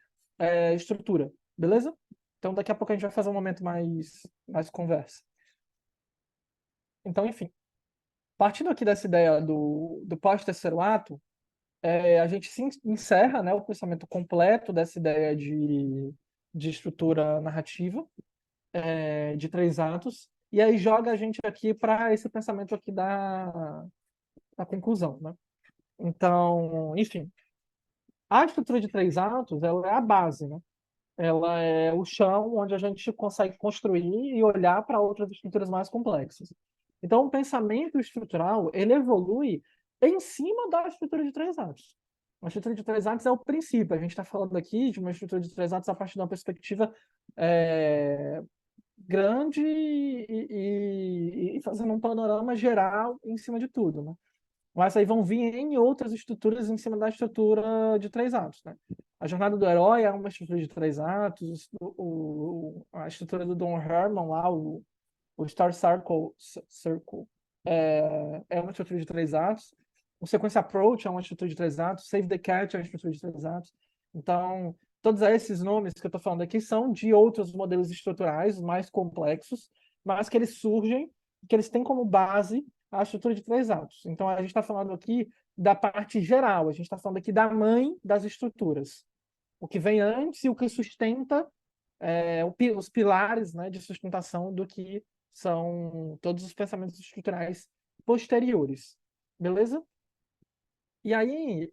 estrutura, beleza? Então daqui a pouco a gente vai fazer um momento mais conversa. Então, enfim, partindo aqui dessa ideia do pós-terceiro ato, a gente se encerra, né, o pensamento completo dessa ideia de estrutura narrativa, de 3 atos, e aí joga a gente aqui para esse pensamento aqui da conclusão, né? Então, enfim, a estrutura de 3 atos, ela é a base, né? Ela é o chão onde a gente consegue construir e olhar para outras estruturas mais complexas. Então, o pensamento estrutural, ele evolui em cima da estrutura de 3 atos. A estrutura de 3 atos é o princípio. A gente está falando aqui de uma estrutura de 3 atos a partir de uma perspectiva é, grande e fazendo um panorama geral em cima de tudo, né? Mas aí vão vir em outras estruturas em cima da estrutura de 3 atos, né? A jornada do herói é uma estrutura de 3 atos, a estrutura do Don Herman lá, o Star Circle é uma estrutura de 3 atos, o Sequence Approach é uma estrutura de 3 atos, Save the Cat é uma estrutura de 3 atos. Então, todos esses nomes que eu estou falando aqui são de outros modelos estruturais mais complexos, mas que eles surgem, que eles têm como base a estrutura de 3 atos. Então, a gente está falando aqui da parte geral, a gente está falando aqui da mãe das estruturas. O que vem antes e o que sustenta os pilares, né, de sustentação do que são todos os pensamentos estruturais posteriores. Beleza? E aí,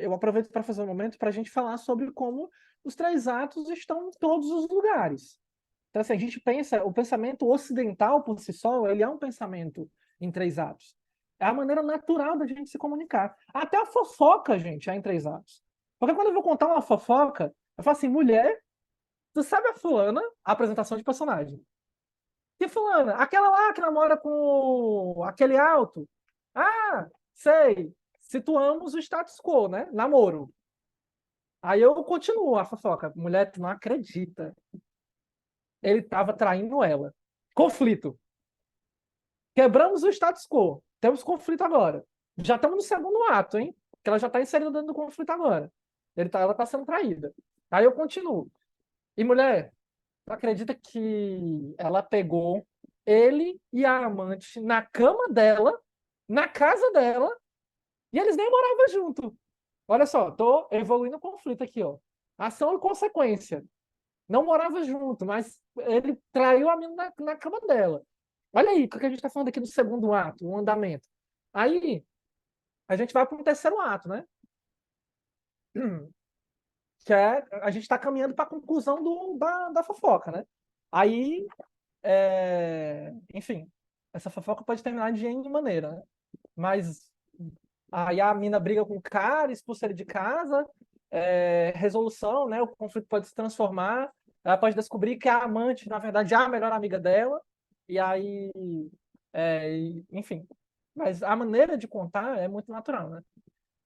eu aproveito para fazer um momento para a gente falar sobre como os 3 atos estão em todos os lugares. Então, assim, a gente pensa, o pensamento ocidental por si só, ele é um pensamento em 3 atos. É a maneira natural da gente se comunicar. Até a fofoca, gente, é em 3 atos. Porque quando eu vou contar uma fofoca, eu falo assim, mulher, tu sabe a fulana, a apresentação de personagem. Que fulana? Aquela lá que namora com aquele alto. Ah, sei. Situamos o status quo, né? Namoro. Aí eu continuo a fofoca. Mulher, tu não acredita. Ele estava traindo ela. Conflito. Quebramos o status quo. Temos conflito agora. Já estamos no segundo ato, hein? Que ela já está inserida dentro do conflito agora. Ela está sendo traída. Aí eu continuo. E mulher, tu acredita que ela pegou ele e a amante na cama dela, na casa dela, e eles nem moravam junto. Olha só, tô evoluindo o conflito aqui, ó. Ação e consequência. Não morava junto, mas ele traiu a menina na cama dela. Olha aí, o que a gente está falando aqui do segundo ato, o andamento. Aí, a gente vai para o terceiro ato, né? Que é, a gente está caminhando para a conclusão da fofoca, né? Aí, enfim, essa fofoca pode terminar de N maneira, né? Mas aí a mina briga com o cara, expulsa ele de casa, resolução, né? O conflito pode se transformar, ela pode descobrir que a amante, na verdade, é a melhor amiga dela, e aí, enfim. Mas a maneira de contar é muito natural, né?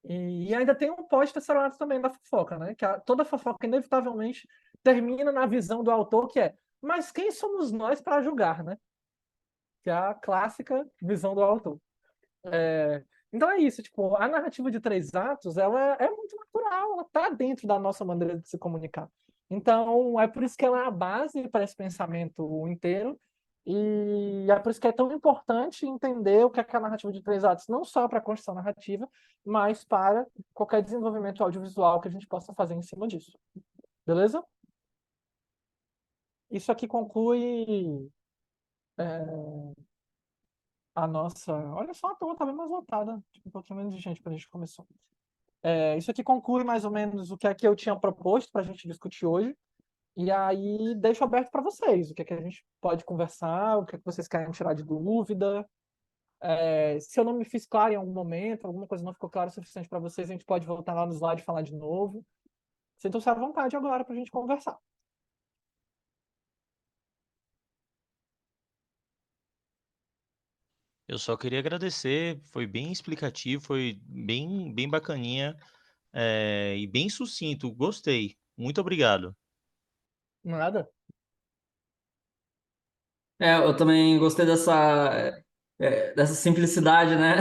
E ainda tem um pós-terceiro ato também da fofoca, né? Que toda fofoca, inevitavelmente, termina na visão do autor, que é, mas quem somos nós para julgar, né? Que é a clássica visão do autor. Então é isso, tipo, a narrativa de 3 atos, ela é muito natural, ela está dentro da nossa maneira de se comunicar. Então, é por isso que ela é a base para esse pensamento inteiro, e é por isso que é tão importante entender o que é a narrativa de 3 atos, não só para a construção narrativa, mas para qualquer desenvolvimento audiovisual que a gente possa fazer em cima disso. Beleza? Isso aqui conclui a nossa. Olha só, a turma está bem mais lotada. Tipo, um pouquinho menos de gente quando a gente começou. Isso aqui conclui mais ou menos o que é que eu tinha proposto para a gente discutir hoje. E aí deixo aberto para vocês, o que é que a gente pode conversar, o que é que vocês querem tirar de dúvida. Se eu não me fiz claro em algum momento, alguma coisa não ficou clara o suficiente para vocês, a gente pode voltar lá no slide e falar de novo. Sintam-se à vontade agora para a gente conversar. Eu só queria agradecer, foi bem explicativo, foi bem bacaninha, e bem sucinto. Gostei. Muito obrigado. Nada? Eu também gostei dessa simplicidade, né?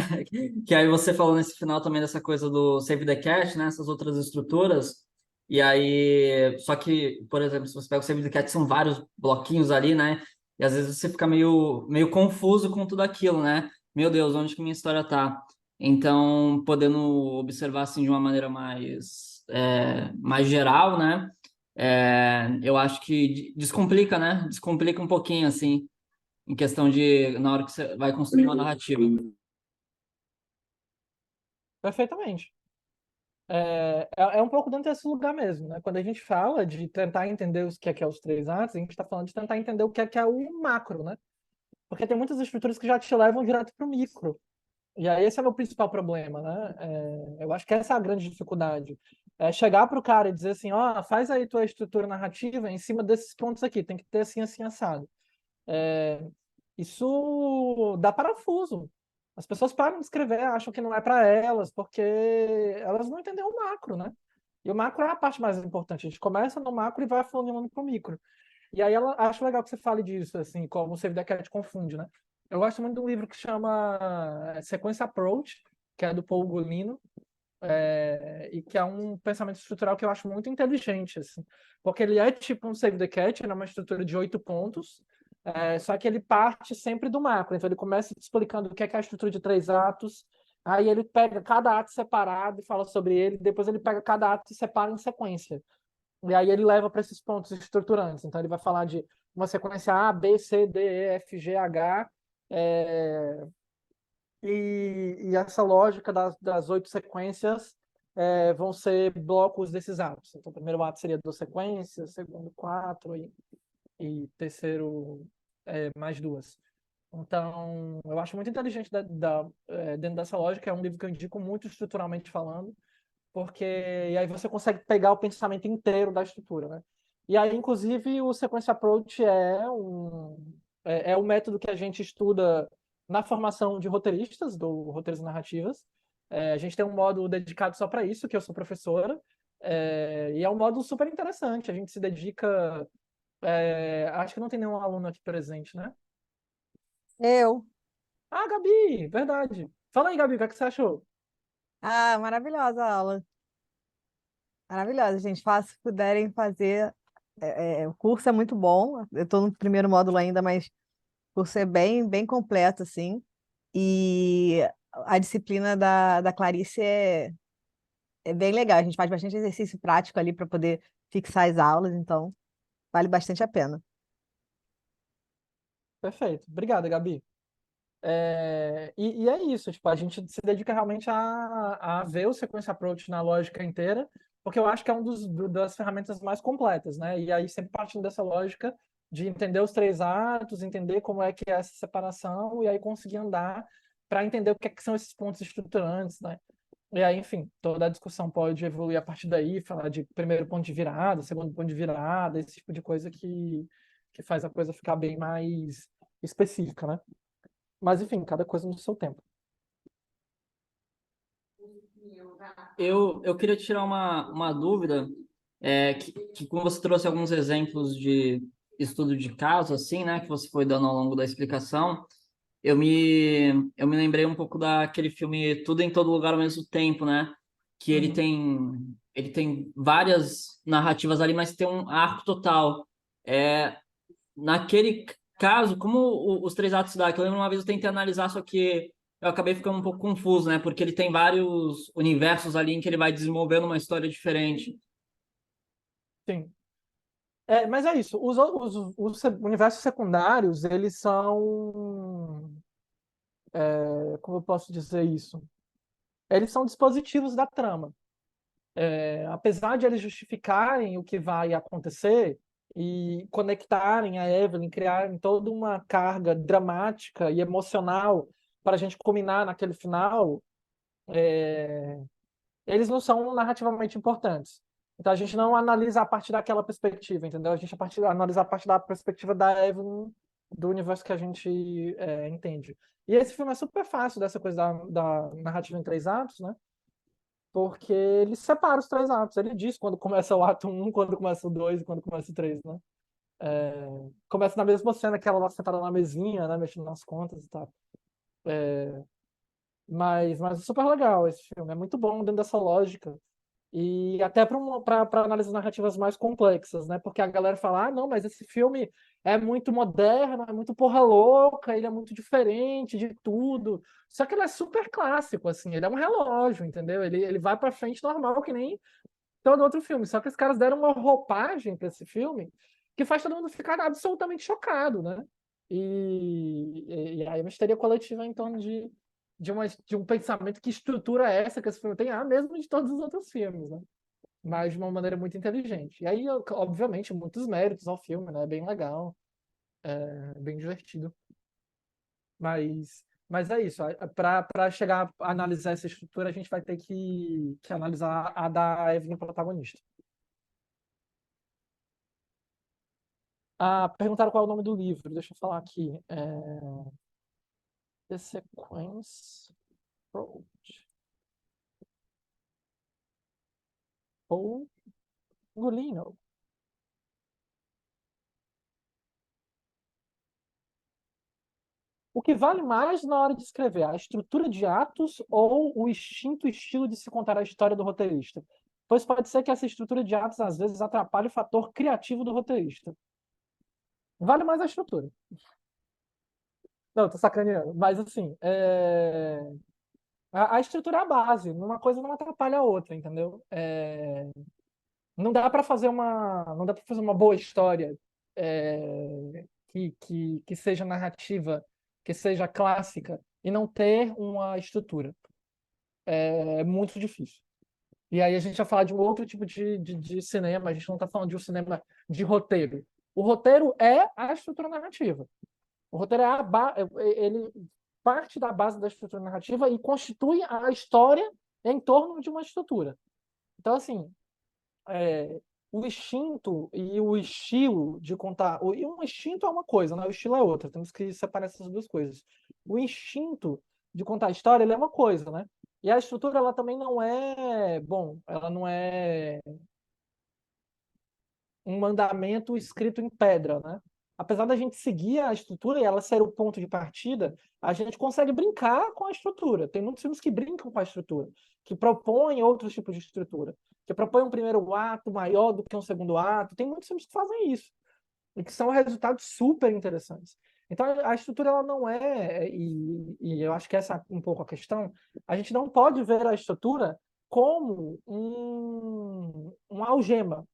Que aí você falou nesse final também dessa coisa do Save the Cat, né? Essas outras estruturas. E aí, só que, por exemplo, se você pega o Save the Cat, são vários bloquinhos ali, né? E às vezes você fica meio confuso com tudo aquilo, né? Meu Deus, onde que minha história tá? Então, podendo observar assim de uma maneira mais geral, né? Eu acho que descomplica, né? Descomplica um pouquinho, assim, em questão de na hora que você vai construir uma narrativa. Perfeitamente. É um pouco dentro desse lugar mesmo, né? Quando a gente fala de tentar entender o que é os três atos, a gente está falando de tentar entender o que é o macro, né? Porque tem muitas estruturas que já te levam direto para o micro. E aí esse é o meu principal problema, né? Eu acho que essa é a grande dificuldade. É chegar para o cara e dizer assim, ó, faz aí tua estrutura narrativa em cima desses pontos aqui, tem que ter assim, assim, assado. Isso dá parafuso. As pessoas param de escrever, acham que não é para elas, porque elas não entenderam o macro, né? E o macro é a parte mais importante. A gente começa no macro e vai afunilando para o micro. E aí ela acho legal que você fale disso, assim, como o Save the Cat confunde, né? Eu gosto muito de um livro que chama Sequência Approach, que é do Paul Gulino, e que é um pensamento estrutural que eu acho muito inteligente, assim, porque ele é tipo um Save the Cat, ele é uma estrutura de 8 pontos, só que ele parte sempre do macro, então ele começa explicando o que é a estrutura de 3 atos, aí ele pega cada ato separado e fala sobre ele, depois ele pega cada ato e separa em sequência. E aí ele leva para esses pontos estruturantes. Então ele vai falar de uma sequência A, B, C, D, E, F, G, H, é, e essa lógica das 8 sequências vão ser blocos desses atos. Então, o primeiro ato seria 2 sequências, segundo 4 e terceiro mais 2. Então, eu acho muito inteligente dentro dessa lógica. É um livro que eu indico muito estruturalmente falando, porque e aí você consegue pegar o pensamento inteiro da estrutura, né? E aí, inclusive, o Sequence Approach é um método que a gente estuda na formação de roteiristas, do Roteiros e Narrativas. A gente tem um módulo dedicado só para isso, que eu sou professora, e é um módulo super interessante. A gente se dedica. Acho que não tem nenhum aluno aqui presente, né? Eu. Ah, Gabi, verdade. Fala aí, Gabi, o que é que você achou? Ah, maravilhosa a aula. Maravilhosa, gente. Se puderem fazer. O curso é muito bom. Eu estou no primeiro módulo ainda, mas o curso é bem completo, assim. E a disciplina da Clarice é bem legal. A gente faz bastante exercício prático ali para poder fixar as aulas, então vale bastante a pena. Perfeito. Obrigado, Gabi. E é isso, tipo, a gente se dedica realmente a ver o Sequence Approach na lógica inteira, porque eu acho que é das ferramentas mais completas, né? E aí sempre partindo dessa lógica de entender os três atos, entender como é que é essa separação, e aí conseguir andar para entender o que, é que são esses pontos estruturantes, né? E aí, enfim, toda a discussão pode evoluir a partir daí, falar de primeiro ponto de virada, segundo ponto de virada, esse tipo de coisa que faz a coisa ficar bem mais específica, né? Mas, enfim, cada coisa no seu tempo. Eu queria tirar uma dúvida, que como você trouxe alguns exemplos de estudo de caso, assim, né, que você foi dando ao longo da explicação, eu me lembrei um pouco daquele filme Tudo em Todo Lugar ao Mesmo Tempo, né, que ele tem várias narrativas ali, mas tem um arco total. Naquele caso, como os três atos da que eu lembro uma vez eu tentei analisar, só que eu acabei ficando um pouco confuso, né? Porque ele tem vários universos ali em que ele vai desenvolvendo uma história diferente. Sim. Mas é isso. Os universos secundários, eles são. Como eu posso dizer isso? Eles são dispositivos da trama. apesar de eles justificarem o que vai acontecer e conectarem a Evelyn, criarem toda uma carga dramática e emocional para a gente culminar naquele final, eles não são narrativamente importantes. Então a gente não analisa a partir daquela perspectiva, entendeu? A gente analisa a partir da perspectiva da Evelyn, do universo que a gente entende. E esse filme é super fácil dessa coisa da narrativa em 3 atos, né? Porque ele separa os 3 atos. Ele diz quando começa o ato 1, quando começa o 2 e quando começa o 3, né? Começa na mesma cena que ela lá sentada na mesinha, né? Mexendo nas contas e tal. Mas é super legal esse filme. É muito bom dentro dessa lógica. E até para análises narrativas mais complexas, né? Porque a galera fala, não, mas esse filme é muito moderno, é muito porra louca, ele é muito diferente de tudo. Só que ele é super clássico, assim, ele é um relógio, entendeu? Ele vai para frente normal, que nem todo outro filme. Só que os caras deram uma roupagem para esse filme que faz todo mundo ficar absolutamente chocado, né? E aí uma histeria coletiva em torno de um pensamento, que estrutura é essa que esse filme tem, mesmo de todos os outros filmes, né? Mas de uma maneira muito inteligente. E aí, obviamente, muitos méritos ao filme, né? É bem legal, bem divertido. Mas é isso. Para chegar a analisar essa estrutura, a gente vai ter que analisar a da Evelyn protagonista. Perguntaram qual é o nome do livro. Deixa eu falar aqui. The Sequence Approach. Paul Gulino. O que vale mais na hora de escrever, a estrutura de atos ou o instinto e estilo de se contar a história do roteirista? Pois pode ser que essa estrutura de atos, às vezes, atrapalhe o fator criativo do roteirista. Vale mais a estrutura. Não, tô sacaneando. Mas, assim, a estrutura é a base. Uma coisa não atrapalha a outra, entendeu? Não dá para fazer uma boa história que seja narrativa, que seja clássica, e não ter uma estrutura. É muito difícil. E aí a gente vai falar de um outro tipo de cinema, a gente não está falando de um cinema de roteiro. O roteiro é a estrutura narrativa. O roteiro ele parte da base da estrutura narrativa e constitui a história em torno de uma estrutura. Então, assim, o instinto e o estilo de contar. E um instinto é uma coisa, né? O estilo é outra. Temos que separar essas duas coisas. O instinto de contar a história, ele é uma coisa, né? E a estrutura, ela também não é. Bom, ela não é um mandamento escrito em pedra, né? Apesar da gente seguir a estrutura e ela ser o ponto de partida, a gente consegue brincar com a estrutura. Tem muitos filmes que brincam com a estrutura, que propõem outros tipos de estrutura, que propõem um primeiro ato maior do que um segundo ato. Tem muitos filmes que fazem isso e que são resultados super interessantes. Então, a estrutura, ela não e eu acho que essa é um pouco a questão, a gente não pode ver a estrutura como uma algema,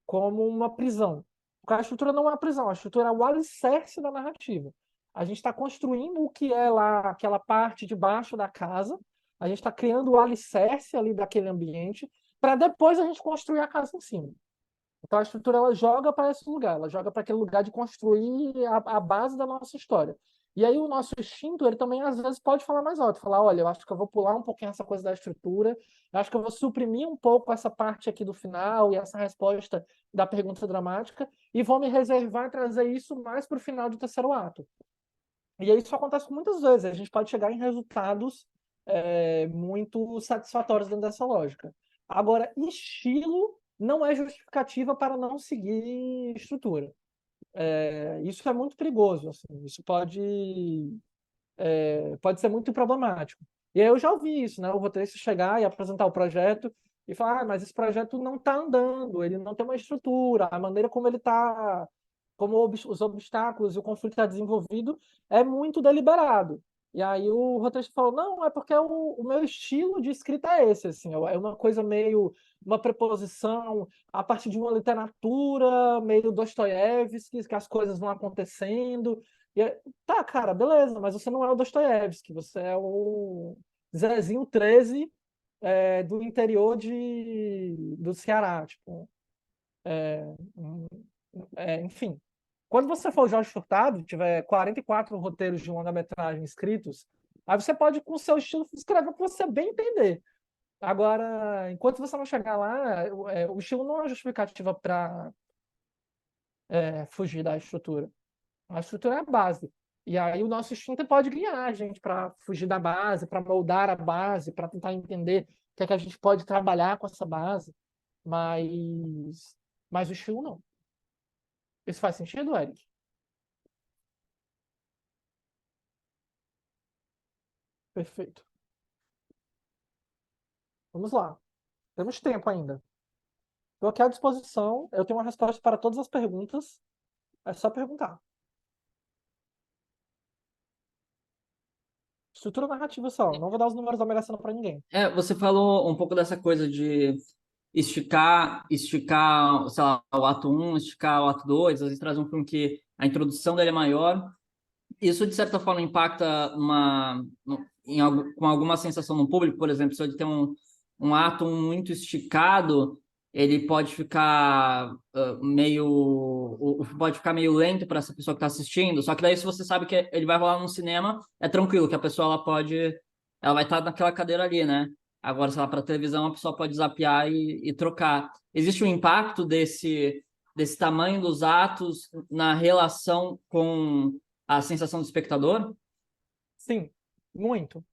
como uma prisão. Porque a estrutura não é uma prisão, a estrutura é o alicerce da narrativa. A gente está construindo o que é lá aquela parte de baixo da casa, a gente está criando o alicerce ali daquele ambiente, para depois a gente construir a casa em cima. Então a estrutura, ela joga para esse lugar, ela joga para aquele lugar de construir a base da nossa história. E aí o nosso instinto, ele também às vezes pode falar mais alto, falar, olha, eu acho que eu vou pular um pouquinho essa coisa da estrutura, eu acho que eu vou suprimir um pouco essa parte aqui do final e essa resposta da pergunta dramática e vou me reservar a trazer isso mais para o final do terceiro ato. E aí isso acontece muitas vezes, a gente pode chegar em resultados muito satisfatórios dentro dessa lógica. Agora, estilo não é justificativa para não seguir estrutura. Isso é muito perigoso, assim, isso pode ser muito problemático. E aí eu já ouvi isso, né? O roteirista chegar e apresentar o projeto e falar, mas esse projeto não está andando, ele não tem uma estrutura, a maneira como ele está, como os obstáculos e o conflito está desenvolvido é muito deliberado. E aí o roteirista falou, não, é porque o meu estilo de escrita é esse, assim, é uma coisa meio, uma preposição a partir de uma literatura meio Dostoiévski, que as coisas vão acontecendo. Tá, cara, beleza, mas você não é o Dostoiévski, você é o Zezinho 13 do interior do Ceará, tipo, enfim. Quando você for o Jorge Furtado, tiver 44 roteiros de longa-metragem escritos, aí você pode, com o seu estilo, escrever o que você bem entender. Agora, enquanto você não chegar lá, o estilo não é justificativa para fugir da estrutura. A estrutura é a base. E aí o nosso instinto pode guiar a gente para fugir da base, para moldar a base, para tentar entender o que é que a gente pode trabalhar com essa base. Mas o estilo não. Isso faz sentido, Eric? Perfeito. Vamos lá. Temos tempo ainda. Estou aqui à disposição. Eu tenho uma resposta para todas as perguntas. É só perguntar. Estrutura narrativa só. Não vou dar os números da Mega Sena para ninguém. Você falou um pouco dessa coisa de esticar, sei lá, o ato 1, esticar o ato 2, às vezes traz um filme que a introdução dele é maior. Isso, de certa forma, impacta com alguma sensação no público. Por exemplo, se ele tem um ato muito esticado, ele pode ficar pode ficar meio lento para essa pessoa que está assistindo. Só que daí, se você sabe que ele vai rolar no cinema, é tranquilo, que a pessoa ela vai estar naquela cadeira ali, né? Agora, sei lá, para televisão, a pessoa pode zapear e trocar. Existe um impacto desse tamanho dos atos na relação com a sensação do espectador? Sim, muito.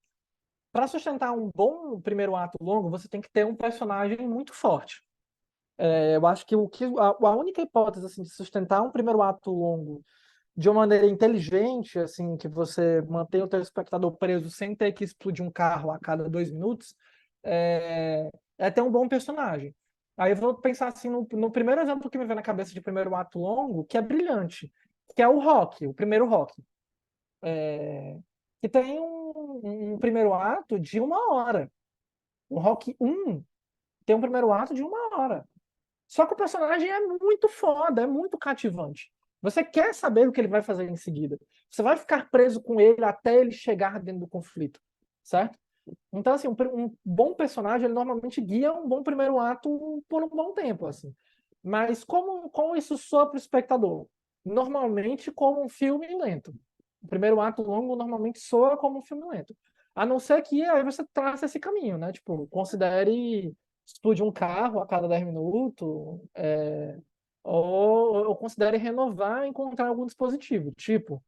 Para sustentar um bom primeiro ato longo, você tem que ter um personagem muito forte. Eu acho que a única hipótese assim, de sustentar um primeiro ato longo de uma maneira inteligente, assim, que você mantém o telespectador preso sem ter que explodir um carro a cada 2 minutos, é ter um bom personagem. Aí eu vou pensar assim no primeiro exemplo que me vem na cabeça de primeiro ato longo, que é brilhante, que é o Rock, o primeiro Rock. Que tem um primeiro ato de 1 hora. O Rock 1 tem um primeiro ato de 1 hora. Só que o personagem é muito foda, é muito cativante. Você quer saber o que ele vai fazer em seguida. Você vai ficar preso com ele até ele chegar dentro do conflito, certo? Então, assim, um bom personagem, ele normalmente guia um bom primeiro ato por um bom tempo, assim. Mas como isso soa para o espectador? Normalmente como um filme lento. O primeiro ato longo normalmente soa como um filme lento. A não ser que aí você traça esse caminho, né? Tipo, considere explodir um carro a cada 10 minutos, ou considere renovar e encontrar algum dispositivo. Tipo,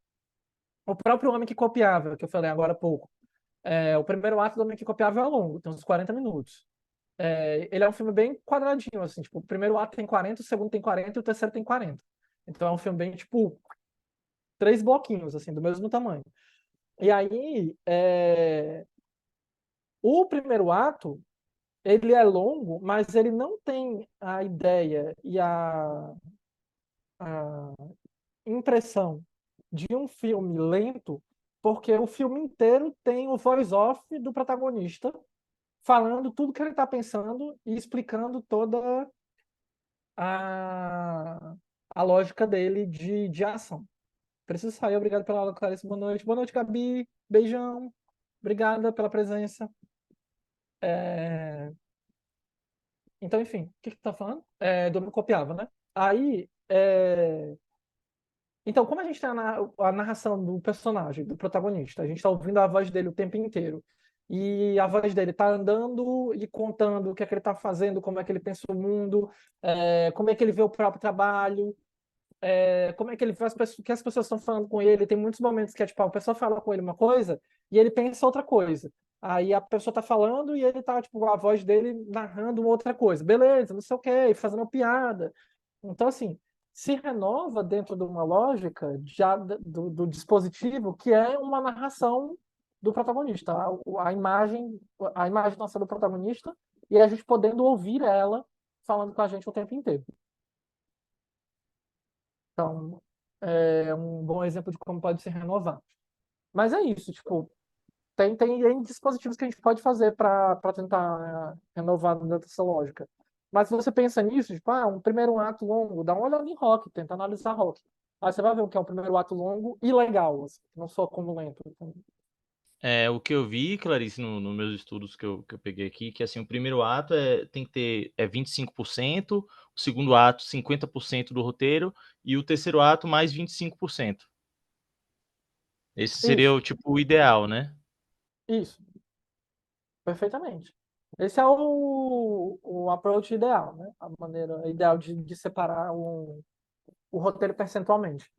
o próprio Homem que Copiava, que eu falei agora há pouco. O primeiro ato do Homem que Copiava é longo, tem uns 40 minutos. Ele é um filme bem quadradinho, assim, tipo, o primeiro ato tem 40, o segundo tem 40 e o terceiro tem 40. Então é um filme bem, tipo, 3 bloquinhos, assim, do mesmo tamanho. E aí, o primeiro ato, ele é longo, mas ele não tem a ideia e a impressão de um filme lento, porque o filme inteiro tem o voice-off do protagonista falando tudo que ele está pensando e explicando toda a, a lógica dele de ação. Preciso sair, obrigado pela aula, Clarice. Boa noite. Boa noite, Gabi. Beijão. Obrigada pela presença. Então, enfim, o que tu tá falando? Do Homem Copiava, né? Aí, então, como a gente tem a narração do personagem, do protagonista, a gente está ouvindo a voz dele o tempo inteiro. E a voz dele está andando e contando o que é que ele está fazendo, como é que ele pensa o mundo, como é que ele vê o próprio trabalho, como é que ele vê o que as pessoas estão falando com ele. Tem muitos momentos que é tipo, a pessoa fala com ele uma coisa e ele pensa outra coisa. Aí a pessoa está falando e ele está, tipo, a voz dele narrando uma outra coisa. Beleza, não sei o quê, fazendo uma piada. Então, assim, se renova dentro de uma lógica já do dispositivo, que é uma narração do protagonista, a imagem nossa do protagonista, e a gente podendo ouvir ela falando com a gente o tempo inteiro. Então, é um bom exemplo de como pode se renovar. Mas é isso, tipo, tem dispositivos que a gente pode fazer para tentar renovar dentro dessa lógica. Mas se você pensa nisso, tipo, um primeiro ato longo, dá uma olhada em rock, tenta analisar rock. Aí você vai ver o que é um primeiro ato longo e legal, assim, não só como lento. Então, O que eu vi, Clarice, nos meus estudos que eu peguei aqui, que assim, o primeiro ato tem que ter 25%, o segundo ato 50% do roteiro e o terceiro ato mais 25%. Esse seria Isso, o tipo o ideal, né? isso, perfeitamente. Esse é o approach ideal, né? A maneira ideal de separar o roteiro percentualmente.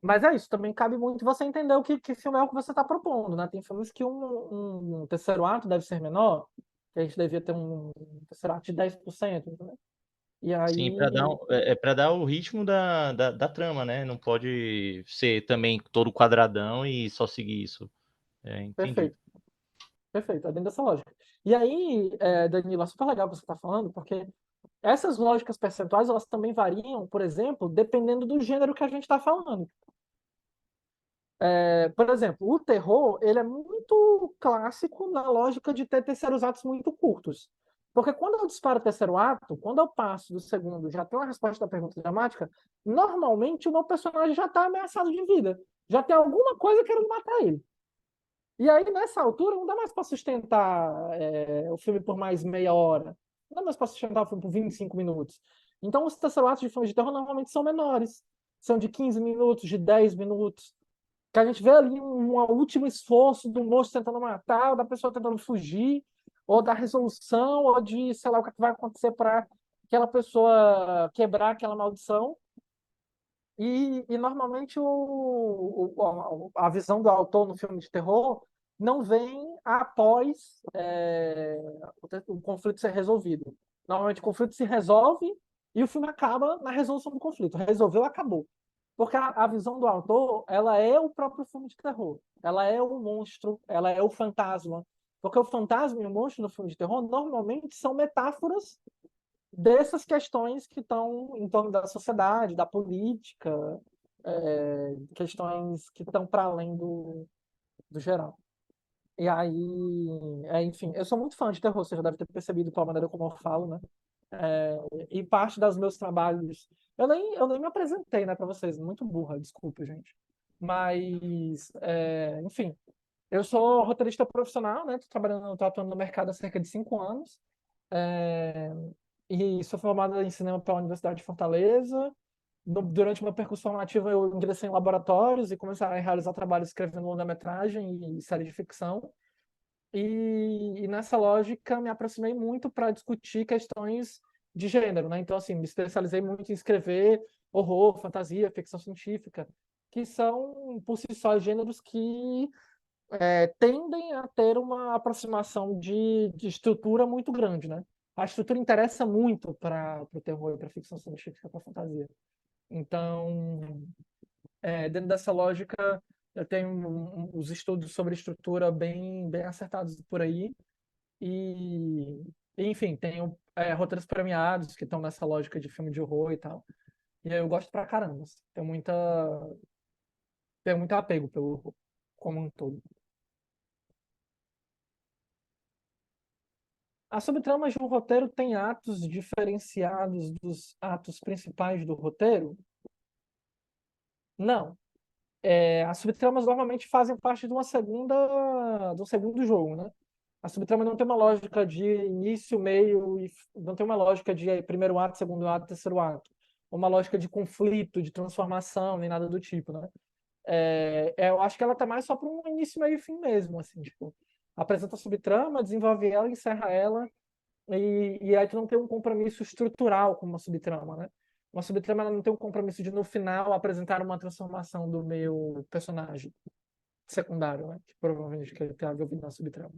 Mas é isso, também cabe muito você entender que filme é o que você está propondo, né? Tem filmes que um terceiro ato deve ser menor, que a gente devia ter um terceiro ato de 10%, né? E Sim, para dar aí, para dar o ritmo da trama, né? Não pode ser também todo quadradão e só seguir isso. Entendi. perfeito, perfeito, é dentro dessa lógica. E aí, Danilo, é super legal o que você está falando, porque essas lógicas percentuais, elas também variam, por exemplo, dependendo do gênero que a gente está falando. Por exemplo, o terror, ele é muito clássico na lógica de ter terceiros atos muito curtos. Porque quando eu disparo o terceiro ato, quando eu passo do segundo, já tem uma resposta da pergunta dramática, normalmente o meu personagem já está ameaçado de vida. Já tem alguma coisa querendo matar ele. E aí, nessa altura, não dá mais para sustentar o filme por mais meia hora. Não dá mais para sustentar o filme por 25 minutos. Então, os terceiros atos de filmes de terror normalmente são menores. São de 15 minutos, de 10 minutos, que a gente vê ali um último esforço do monstro tentando matar, ou da pessoa tentando fugir, ou da resolução, ou de, sei lá, o que vai acontecer para aquela pessoa quebrar aquela maldição. E normalmente a visão do autor no filme de terror não vem após o conflito ser resolvido. Normalmente o conflito se resolve e o filme acaba na resolução do conflito. Resolveu, acabou. Porque a visão do autor, ela é o próprio filme de terror. Ela é o monstro, ela é o fantasma. Porque o fantasma e o monstro no filme de terror normalmente são metáforas dessas questões que estão em torno da sociedade, da política, questões que estão para além do geral. E aí, enfim, eu sou muito fã de terror, você já deve ter percebido pela maneira como eu falo, né? E parte dos meus trabalhos. Eu nem me apresentei, né, para vocês, muito burra, desculpa, gente. Mas, enfim, eu sou roteirista profissional, né? Tô atuando no mercado há cerca de 5 anos. É, e sou formado em cinema pela Universidade de Fortaleza. Durante meu percurso formativo, eu ingressei em laboratórios e comecei a realizar trabalhos escrevendo longa-metragem e série de ficção. E nessa lógica, me aproximei muito para discutir questões de gênero, né? Então, assim, me especializei muito em escrever horror, fantasia, ficção científica, que são, por si só, gêneros que tendem a ter uma aproximação de estrutura muito grande, né? A estrutura interessa muito para o terror, para a ficção científica, para a fantasia. Então, dentro dessa lógica, eu tenho os estudos sobre estrutura bem acertados por aí. E, enfim, tenho roteiros premiados que estão nessa lógica de filme de horror e tal. E aí eu gosto pra caramba. Assim. Tenho muito apego pelo horror como um todo. As subtramas de um roteiro têm atos diferenciados dos atos principais do roteiro? Não. As subtramas normalmente fazem parte de um segundo jogo, né? A subtrama não tem uma lógica de início, meio e não tem uma lógica de primeiro ato, segundo ato, terceiro ato. Uma lógica de conflito, de transformação, nem nada do tipo, né? Eu acho que ela tá mais só para um início, meio e fim mesmo, assim, tipo, apresenta a subtrama, desenvolve ela, encerra ela, e aí tu não tem um compromisso estrutural com uma subtrama, né? Uma subtrama ela não tem um compromisso de, no final, apresentar uma transformação do meu personagem secundário, né? Que provavelmente que ele tem envolvido na subtrama.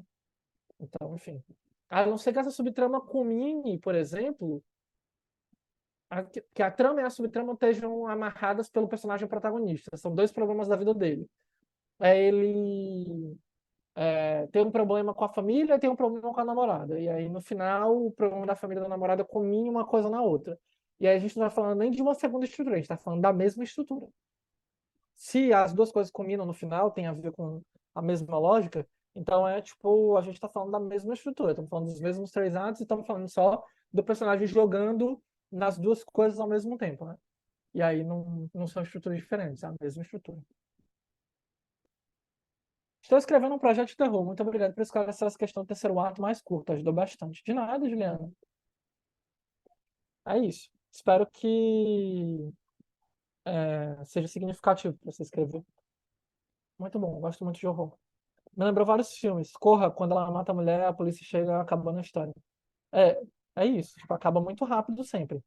Então, enfim. A não ser que essa subtrama culmine, por exemplo, que a trama e a subtrama estejam amarradas pelo personagem protagonista. São dois problemas da vida dele. Ele tem um problema com a família e tem um problema com a namorada. E aí, no final, o problema da família e da namorada combina uma coisa na outra. E aí a gente não está falando nem de uma segunda estrutura, a gente está falando da mesma estrutura. Se as duas coisas combinam no final, tem a ver com a mesma lógica, então tipo, a gente está falando da mesma estrutura, estamos falando dos mesmos três atos e estamos falando só do personagem jogando nas duas coisas ao mesmo tempo, né? E aí não são estruturas diferentes, é a mesma estrutura. Estou escrevendo um projeto de terror. Muito obrigado por esclarecer essa questão do terceiro ato mais curto. Ajudou bastante. De nada, Juliana. É isso. Espero que seja significativo para você escrever. Muito bom. Gosto muito de horror. Me lembrou vários filmes. Corra, quando ela mata a mulher, a polícia chega acabando a história. É, é isso. Tipo, acaba muito rápido sempre.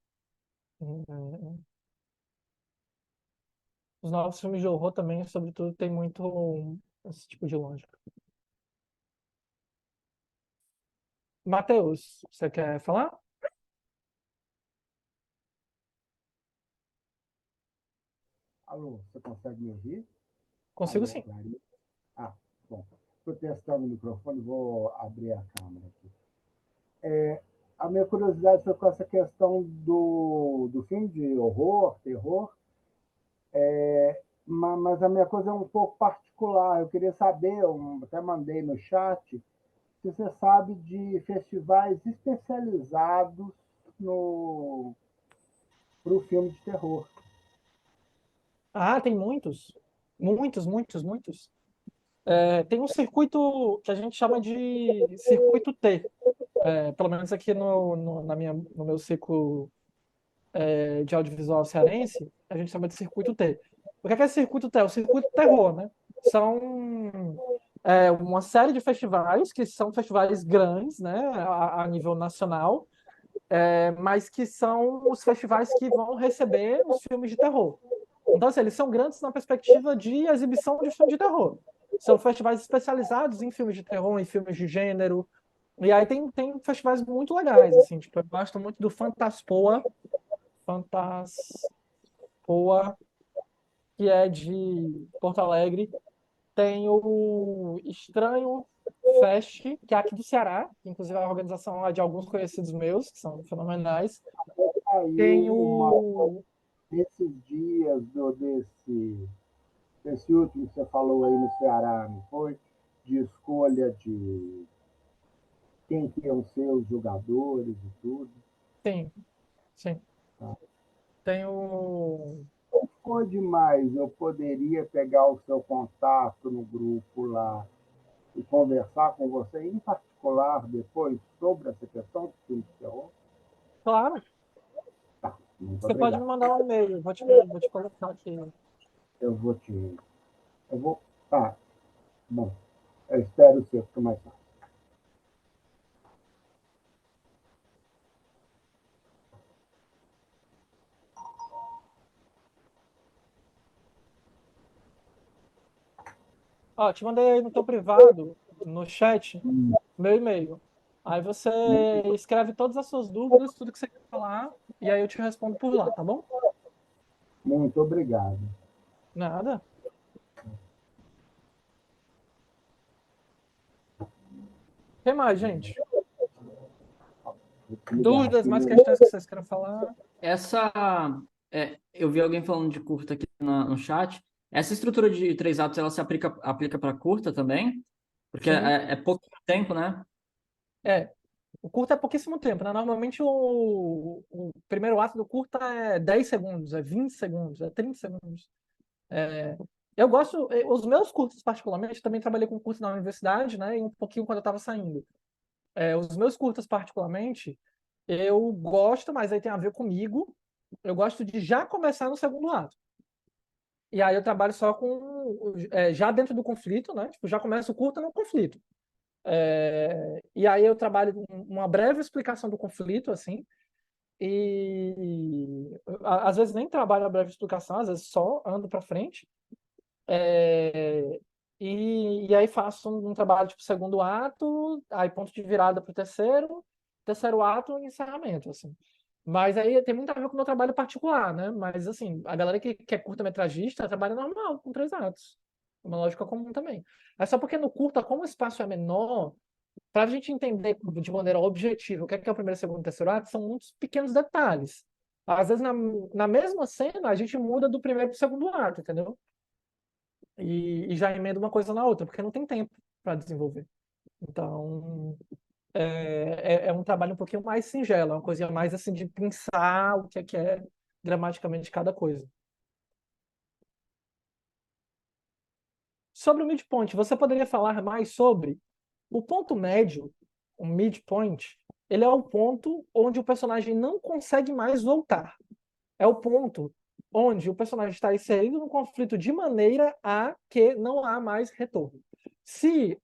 Os novos filmes de horror também, sobretudo, tem muito esse tipo de lógica. Matheus, você quer falar? Alô, você consegue me ouvir? Consigo Alô, sim. Clarice? Ah, bom. Estou testando o microfone, vou abrir a câmera aqui. A minha curiosidade foi com essa questão do filme de horror, terror, mas a minha coisa é um pouco particular. Eu queria saber, eu até mandei no chat, se você sabe de festivais especializados no para o filme de terror. Ah, tem muitos. Muitos, muitos, muitos. Tem um circuito que a gente chama de circuito T. Pelo menos aqui no meu ciclo de audiovisual cearense, a gente chama de circuito T. O que é esse circuito T? É o circuito terror, né? São uma série de festivais que são festivais grandes, né, a nível nacional, mas que são os festivais que vão receber os filmes de terror. Então, assim, eles são grandes na perspectiva de exibição de filme de terror. São festivais especializados em filmes de terror, em filmes de gênero. E aí tem festivais muito legais, assim, tipo, eu gosto muito do Fantaspoa, que é de Porto Alegre. Tem o Estranho Fest, que é aqui do Ceará, que inclusive é a organização de alguns conhecidos meus, que são fenomenais. Saiu Tem uma o. desses dias desse último que você falou aí no Ceará, não foi? De escolha de quem que iam ser os jogadores e tudo. Sim, sim. Tá? Tem o. Foi demais, eu poderia pegar o seu contato no grupo lá e conversar com você, em particular, depois, sobre essa questão do filme de terror? Claro, Tá, muito você pode me obrigado. mandar um e-mail, vou te colocar aqui. Eu vou te. Eu vou. Tá, bom. Eu espero ser, fica mais fácil. Ó, te mandei aí no teu privado, no chat, meu e-mail. Aí você escreve todas as suas dúvidas, tudo que você quer falar, e aí eu te respondo por lá, tá bom? Muito obrigado. Nada. O que mais, gente? Vou te ligar Dúvidas, aqui mais no. questões que vocês queiram falar? Essa. Eu vi alguém falando de curta aqui no chat. Essa estrutura de 3 atos, ela se aplica para curta também? Porque Sim. é pouco tempo, né? O curta é pouquíssimo tempo, né? Normalmente o primeiro ato do curta é 10 segundos, é 20 segundos, é 30 segundos. Eu gosto, os meus curtas particularmente, também trabalhei com curta na universidade, né? E um pouquinho quando eu estava saindo. Os meus curtas particularmente, eu gosto, mas aí tem a ver comigo, eu gosto de já começar no segundo ato. E aí eu trabalho só com, já dentro do conflito, né? Tipo, já começa o curta no conflito. E aí eu trabalho com uma breve explicação do conflito, assim, e às vezes nem trabalho a breve explicação, às vezes só ando para frente. E aí faço um trabalho tipo segundo ato, aí ponto de virada para o terceiro ato e encerramento, assim. Mas aí tem muito a ver com o meu trabalho particular, né? Mas assim, a galera que é curta-metragista trabalha normal, com 3 atos. Uma lógica comum também. É só porque no curta, como o espaço é menor, para a gente entender de maneira objetiva o que é o primeiro, segundo e terceiro ato, são muitos pequenos detalhes. Às vezes, na mesma cena, a gente muda do primeiro para o segundo ato, entendeu? E já emenda uma coisa na outra, porque não tem tempo para desenvolver. Então, é um trabalho um pouquinho mais singelo, é uma coisinha mais assim de pensar o que é gramaticamente cada coisa. Sobre o midpoint, você poderia falar mais sobre o ponto médio, o midpoint, ele é o ponto onde o personagem não consegue mais voltar. É o ponto onde o personagem está inserido no conflito de maneira a que não há mais retorno. Se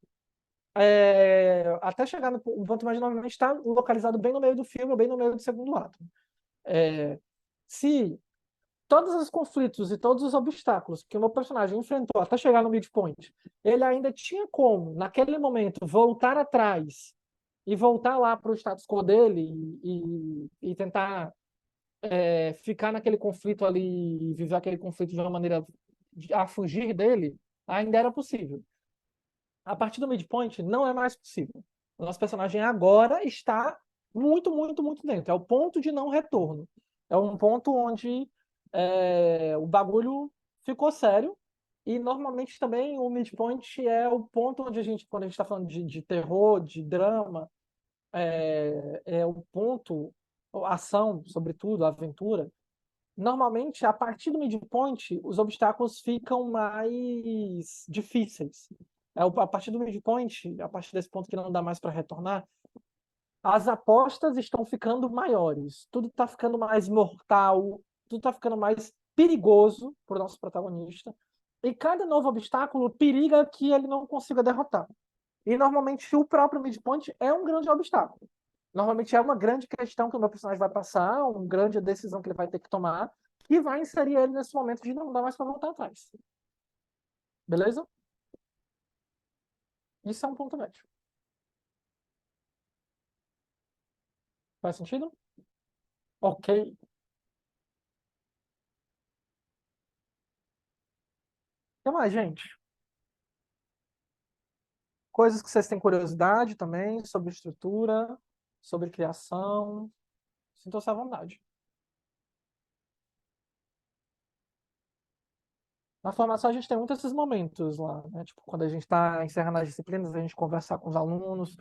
até chegar no ponto médio, normalmente está localizado bem no meio do filme, ou bem no meio do segundo ato. Se todos os conflitos e todos os obstáculos que o meu personagem enfrentou até chegar no midpoint, ele ainda tinha como, naquele momento, voltar atrás e voltar lá para o status quo dele e tentar ficar naquele conflito ali e viver aquele conflito de uma maneira a fugir dele, ainda era possível. A partir do midpoint, não é mais possível. O nosso personagem agora está muito, muito, muito dentro. É o ponto de não retorno. É um ponto onde o bagulho ficou sério. E normalmente também o midpoint é o ponto onde quando a gente está falando de terror, de drama, é o ponto, a ação, sobretudo, a aventura. Normalmente, a partir do midpoint, os obstáculos ficam mais difíceis. A partir do midpoint, a partir desse ponto que não dá mais para retornar, as apostas estão ficando maiores. Tudo está ficando mais mortal, tudo está ficando mais perigoso para o nosso protagonista. E cada novo obstáculo periga que ele não consiga derrotar. E normalmente o próprio midpoint é um grande obstáculo. Normalmente é uma grande questão que o meu personagem vai passar, uma grande decisão que ele vai ter que tomar, e vai inserir ele nesse momento de não dar mais para voltar atrás. Beleza? Isso é um ponto médio. Faz sentido? Ok. O que mais, gente? Coisas que vocês têm curiosidade também sobre estrutura, sobre criação. Sintam-se à vontade. Na formação, a gente tem muitos esses momentos lá, né? Tipo, quando a gente está encerrando as disciplinas, a gente conversar com os alunos,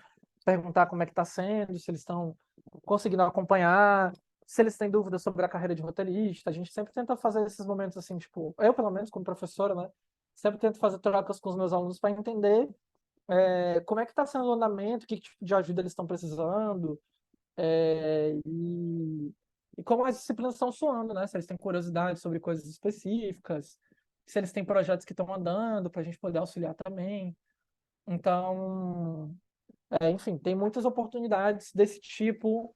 perguntar como é que está sendo, se eles estão conseguindo acompanhar, se eles têm dúvidas sobre a carreira de roteirista. A gente sempre tenta fazer esses momentos assim, tipo, eu, pelo menos, como professora, né? Sempre tento fazer trocas com os meus alunos para entender como é que está sendo o andamento, que tipo de ajuda eles estão precisando, e como as disciplinas estão soando, né? Se eles têm curiosidade sobre coisas específicas, se eles têm projetos que estão andando, para a gente poder auxiliar também. Então, enfim, tem muitas oportunidades desse tipo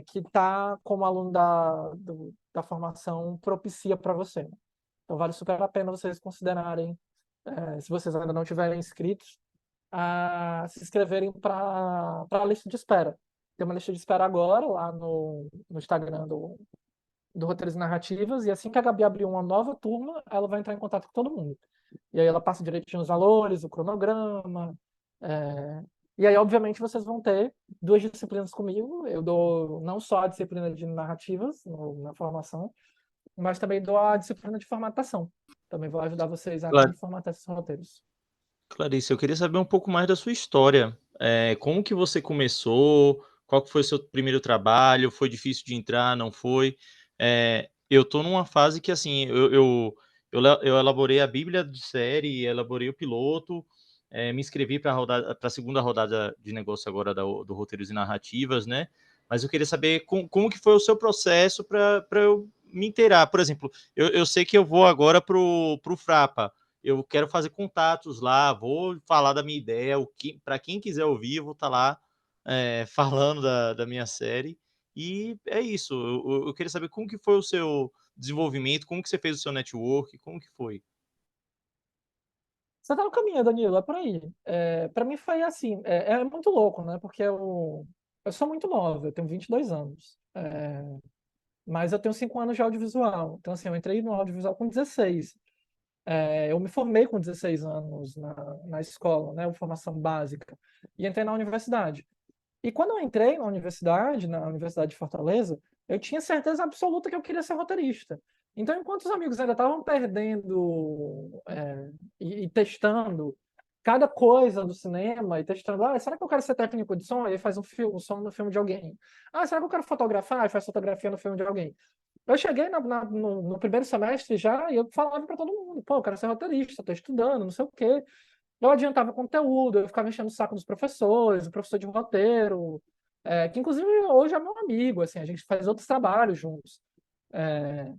que tá como aluno da formação propicia para você. Então, vale super a pena vocês considerarem, se vocês ainda não tiverem inscritos, a se inscreverem para a lista de espera. Tem uma lista de espera agora lá no Instagram do Roteiros e Narrativas, e assim que a Gabi abrir uma nova turma, ela vai entrar em contato com todo mundo. E aí ela passa direitinho os valores, o cronograma, e aí, obviamente, vocês vão ter 2 disciplinas comigo. Eu dou não só a disciplina de narrativas na formação, mas também dou a disciplina de formatação. Também vou ajudar vocês a como formatar esses roteiros. Clarice, eu queria saber um pouco mais da sua história. Como que você começou? Qual que foi o seu primeiro trabalho? Foi difícil de entrar? Não foi? Eu estou numa fase que, assim, eu elaborei a Bíblia de série, elaborei o piloto, me inscrevi para a segunda rodada de negócio agora do Roteiros e Narrativas, né? Mas eu queria saber como que foi o seu processo para eu me inteirar. Por exemplo, eu sei que eu vou agora para o Frapa. Eu quero fazer contatos lá, vou falar da minha ideia, para quem quiser ouvir, eu vou estar lá falando da minha série. E é isso, eu queria saber como que foi o seu desenvolvimento, como que você fez o seu network, como que foi? Você tá no caminho, Danilo, é por aí. Para mim foi assim, é muito louco, né? Porque eu sou muito nova, eu tenho 22 anos. Mas eu tenho 5 anos de audiovisual. Então, assim, eu entrei no audiovisual com 16. Eu me formei com 16 anos na escola, né? Formação básica. E entrei na universidade. E quando eu entrei na Universidade de Fortaleza, eu tinha certeza absoluta que eu queria ser roteirista. Então, enquanto os amigos ainda estavam perdendo e testando cada coisa do cinema, e testando, será que eu quero ser técnico de som? Aí faz um som no filme de alguém. Será que eu quero fotografar? Aí faz fotografia no filme de alguém. Eu cheguei no primeiro semestre já e eu falava para todo mundo, pô, eu quero ser roteirista, estou estudando, não sei o quê. Eu adiantava conteúdo, eu ficava enchendo o saco dos professores, o professor de roteiro, que inclusive hoje é meu amigo, assim, a gente faz outros trabalhos juntos. É,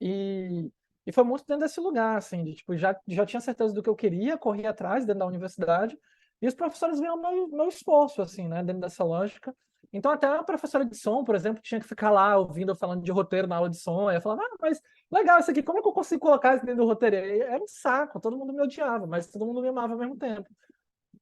e, e foi muito dentro desse lugar, assim, de, tipo, já tinha certeza do que eu queria, corria atrás dentro da universidade, e os professores viam meu esforço, assim, né, dentro dessa lógica. Então, até a professora de som, por exemplo, tinha que ficar lá ouvindo eu falando de roteiro na aula de som, aí eu falava, mas legal isso aqui, como é que eu consigo colocar isso dentro do roteiro? E era um saco, todo mundo me odiava, mas todo mundo me amava ao mesmo tempo.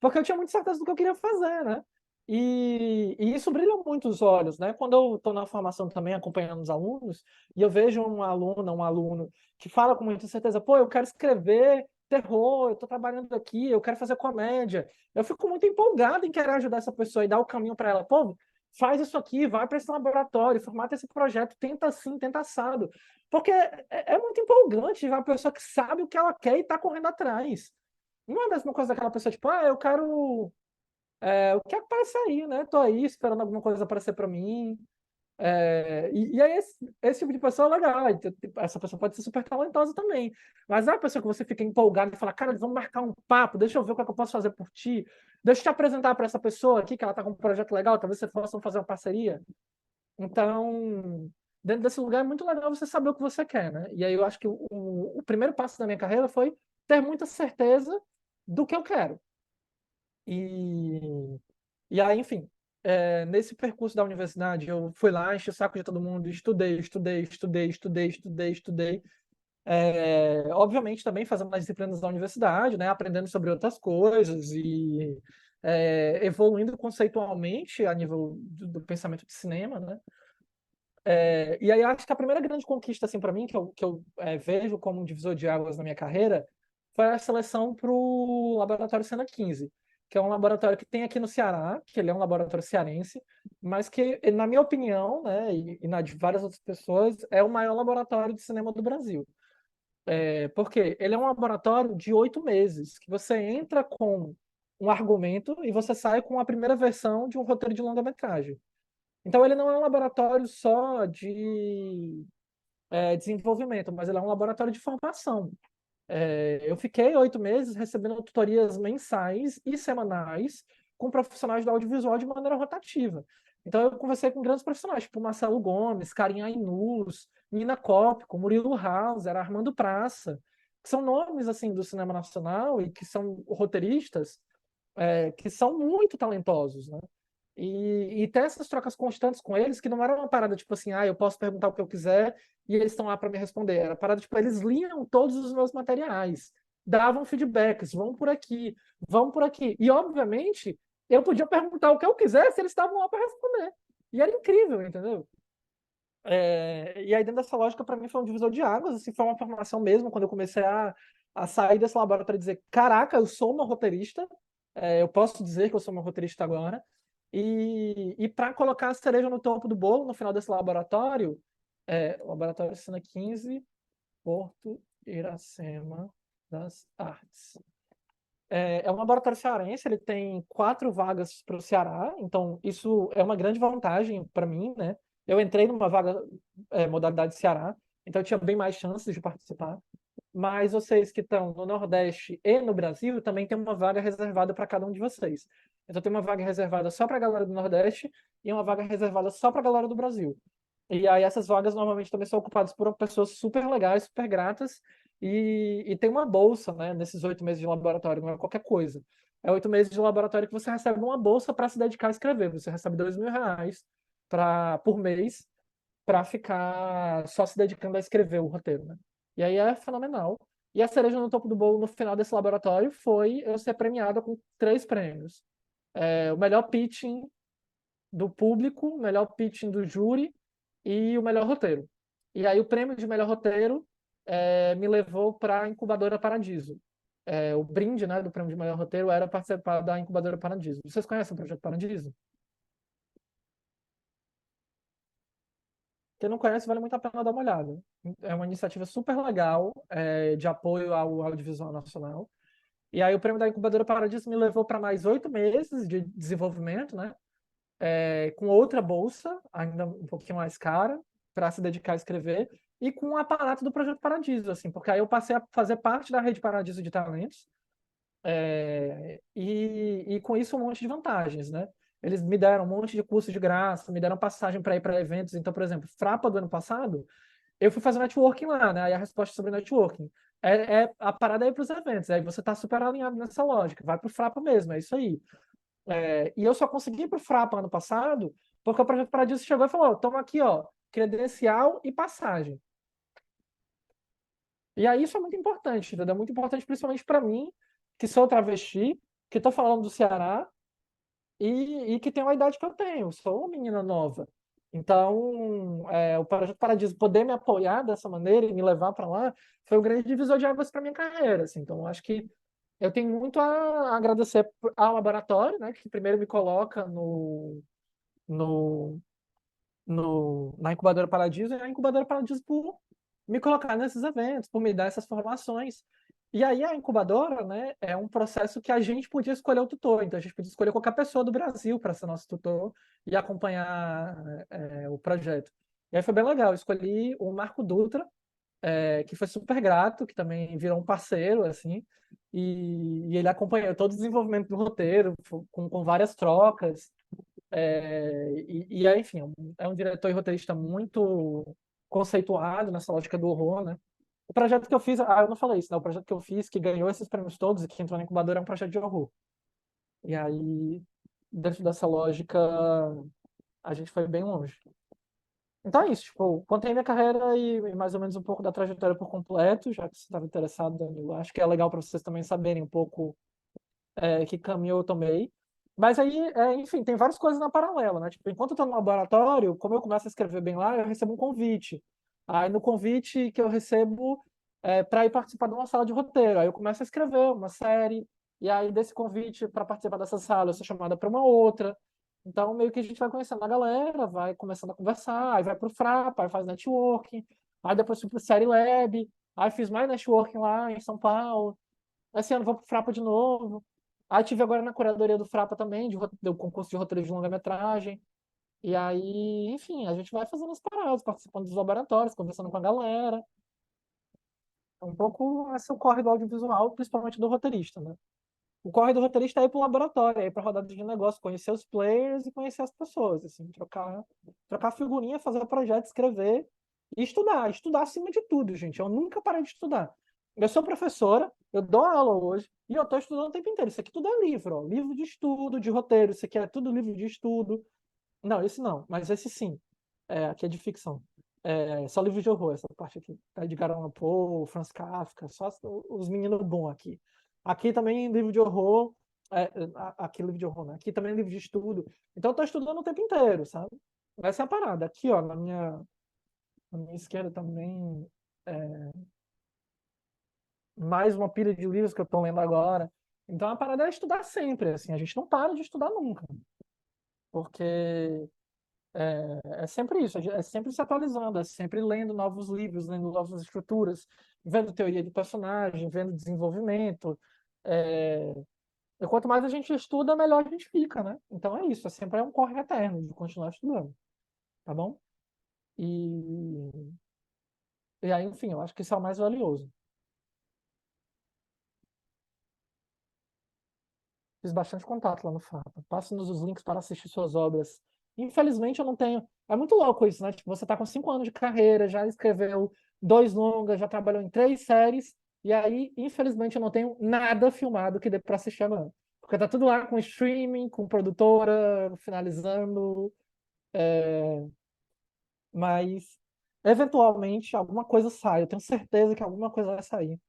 Porque eu tinha muita certeza do que eu queria fazer, né? E isso brilha muito os olhos, né? Quando eu estou na formação também, acompanhando os alunos, e eu vejo uma aluna, um aluno, que fala com muita certeza, pô, eu quero escrever terror, eu estou trabalhando aqui, eu quero fazer comédia. Eu fico muito empolgado em querer ajudar essa pessoa e dar o caminho para ela. Pô, faz isso aqui, vai para esse laboratório, formata esse projeto, tenta assim, tenta assado. Porque é muito empolgante ver uma pessoa que sabe o que ela quer e está correndo atrás. Não é a mesma coisa daquela pessoa, tipo, eu quero. O que aparece aí, né? Tô aí esperando alguma coisa aparecer para mim. E aí, esse tipo de pessoa é legal. E, tipo, essa pessoa pode ser super talentosa também. Mas é a pessoa que você fica empolgado e fala, cara, vamos marcar um papo, deixa eu ver o que é que eu posso fazer por ti. Deixa eu te apresentar para essa pessoa aqui, que ela tá com um projeto legal, talvez vocês possam fazer uma parceria. Então, dentro desse lugar é muito legal você saber o que você quer, né? E aí eu acho que o primeiro passo da minha carreira foi ter muita certeza do que eu quero. E, e aí, enfim, nesse percurso da universidade, eu fui lá, enchi o saco de todo mundo, estudei. Obviamente também fazendo as disciplinas da universidade, né, aprendendo sobre outras coisas e evoluindo conceitualmente a nível do pensamento de cinema, né? E aí acho que a primeira grande conquista assim para mim que eu vejo como um divisor de águas na minha carreira foi a seleção para o Laboratório Cena 15, que é um laboratório que tem aqui no Ceará, que ele é um laboratório cearense, mas que, na minha opinião, né, e na de várias outras pessoas, é o maior laboratório de cinema do Brasil. Porque ele é um laboratório de 8 meses, que você entra com um argumento e você sai com a primeira versão de um roteiro de longa-metragem. Então, ele não é um laboratório só de desenvolvimento, mas ele é um laboratório de formação. Eu fiquei 8 meses recebendo tutorias mensais e semanais com profissionais do audiovisual de maneira rotativa. Então, eu conversei com grandes profissionais, tipo Marcelo Gomes, Karim Ainus, Nina Cópico, Murilo Hauser, Armando Praça, que são nomes assim do cinema nacional e que são roteiristas que são muito talentosos, né? E ter essas trocas constantes com eles, que não era uma parada tipo assim, eu posso perguntar o que eu quiser e eles estão lá para me responder. Era uma parada tipo, eles liam todos os meus materiais, davam feedbacks, vão por aqui. E, obviamente, eu podia perguntar o que eu quisesse, eles estavam lá para responder. E era incrível, entendeu? E aí, dentro dessa lógica, para mim, foi um divisor de águas, assim, foi uma formação mesmo, quando eu comecei a sair desse laboratório e dizer, caraca, eu sou uma roteirista, eu posso dizer que eu sou uma roteirista agora, e para colocar a cereja no topo do bolo, no final desse laboratório, Laboratório Cena 15, Porto Iracema das Artes. É um laboratório cearense, ele tem 4 vagas para o Ceará, então isso é uma grande vantagem para mim, né? Eu entrei numa vaga modalidade Ceará, então eu tinha bem mais chances de participar. Mas vocês que estão no Nordeste e no Brasil também tem uma vaga reservada para cada um de vocês. Então tem uma vaga reservada só para a galera do Nordeste e uma vaga reservada só para a galera do Brasil. E aí essas vagas normalmente também são ocupadas por pessoas super legais, super gratas, e tem uma bolsa, né, nesses 8 meses de laboratório, não é qualquer coisa. É 8 meses de laboratório que você recebe uma bolsa para se dedicar a escrever. Você recebe R$ 2.000 por mês para ficar só se dedicando a escrever o roteiro, né? E aí é fenomenal. E a cereja no topo do bolo no final desse laboratório foi eu ser premiada com 3 prêmios. O melhor pitching do público, o melhor pitching do júri e o melhor roteiro. E aí o prêmio de melhor roteiro me levou para a Incubadora Paradiso. O brinde, né, do prêmio de melhor roteiro era participar da Incubadora Paradiso. Vocês conhecem o Projeto Paradiso? Quem não conhece, vale muito a pena dar uma olhada. É uma iniciativa super legal de apoio ao audiovisual nacional. E aí o prêmio da Incubadora Paradiso me levou para mais 8 meses de desenvolvimento, né? Com outra bolsa, ainda um pouquinho mais cara, para se dedicar a escrever, e com o aparato do Projeto Paradiso, assim, porque aí eu passei a fazer parte da Rede Paradiso de Talentos, e com isso um monte de vantagens, né? Eles me deram um monte de curso de graça, me deram passagem para ir para eventos. Então, por exemplo, Frapa do ano passado, eu fui fazer networking lá, né? Aí a resposta sobre networking. A parada é ir para os eventos, aí você está super alinhado nessa lógica, vai para o Frapa mesmo, é isso aí. E eu só consegui ir para o Frapa ano passado porque o Projeto Paradiso chegou e falou: toma aqui, ó, credencial e passagem. E aí isso é muito importante, entendeu? É muito importante principalmente para mim, que sou travesti, que estou falando do Ceará e que tenho a idade que eu tenho, sou uma menina nova. Então, o Projeto Paradiso poder me apoiar dessa maneira e me levar para lá foi um grande divisor de águas para minha carreira, assim. Então, acho que eu tenho muito a agradecer ao laboratório, né, que primeiro me coloca no, na Incubadora Paradiso, e a Incubadora Paradiso por me colocar nesses eventos, por me dar essas formações. E aí a incubadora, né, é um processo que a gente podia escolher o tutor, então a gente podia escolher qualquer pessoa do Brasil para ser nosso tutor e acompanhar o projeto. E aí foi bem legal, eu escolhi o Marco Dutra, que foi super grato, que também virou um parceiro, assim, e ele acompanhou todo o desenvolvimento do roteiro, com várias trocas, aí, enfim, é um diretor e roteirista muito conceituado nessa lógica do horror, né? O projeto que eu fiz, eu não falei isso, né? O projeto que eu fiz, que ganhou esses prêmios todos e que entrou na incubadora, é um projeto de horror. E aí, dentro dessa lógica, a gente foi bem longe. Então é isso, tipo, contei minha carreira e mais ou menos um pouco da trajetória por completo, já que você estava interessado, Danilo. Acho que é legal para vocês também saberem um pouco que caminho eu tomei. Mas aí, enfim, tem várias coisas na paralela, né? Tipo, enquanto eu estou no laboratório, como eu começo a escrever bem lá, eu recebo um convite. Aí no convite que eu recebo para ir participar de uma sala de roteiro. Aí eu começo a escrever uma série, e aí desse convite para participar dessa sala, eu sou chamada para uma outra. Então, meio que a gente vai conhecendo a galera, vai começando a conversar, aí vai pro Frapa, aí faz networking, aí depois fui pro Série Lab, aí fiz mais networking lá em São Paulo. Esse ano vou pro Frapa de novo. Aí tive agora na curadoria do Frapa também, do concurso de roteiro de longa-metragem. E aí, enfim, a gente vai fazendo as paradas, participando dos laboratórios, conversando com a galera. É um pouco esse é o corre do audiovisual, principalmente do roteirista, né? O corre do roteirista é ir para o laboratório, é ir para rodada de negócio, conhecer os players e conhecer as pessoas, assim, trocar figurinha, fazer projeto, escrever e estudar acima de tudo, gente. Eu nunca parei de estudar. Eu sou professora, eu dou aula hoje e eu estou estudando o tempo inteiro. Isso aqui tudo é livro, ó. Livro de estudo, de roteiro, isso aqui é tudo livro de estudo. Não, esse não, mas esse sim. Aqui é de ficção. Só livro de horror, essa parte aqui. Edgar Allan Poe, Franz Kafka, só os meninos bons aqui. Aqui também livro de horror, aqui livro de horror, né? Aqui também livro de estudo. Então eu estou estudando o tempo inteiro, sabe? Essa é a parada. Aqui, ó, na minha esquerda também, mais uma pilha de livros que eu estou lendo agora. Então a parada é estudar sempre, assim. A gente não para de estudar nunca. Porque é sempre isso, é sempre se atualizando, é sempre lendo novos livros, lendo novas estruturas, vendo teoria de personagem, vendo desenvolvimento. E quanto mais a gente estuda, melhor a gente fica, né? Então é isso, sempre um corre eterno de continuar estudando, tá bom? E aí, enfim, eu acho que isso é o mais valioso. Fiz bastante contato lá no Frapa. Passe-nos os links para assistir suas obras. Infelizmente, eu não tenho. É muito louco isso, né? Tipo, você está com 5 anos de carreira, já escreveu 2 longas, já trabalhou em 3 séries, e aí, infelizmente, eu não tenho nada filmado que dê para assistir agora. Porque tá tudo lá com streaming, com produtora, finalizando. Mas, eventualmente, alguma coisa sai. Eu tenho certeza que alguma coisa vai sair.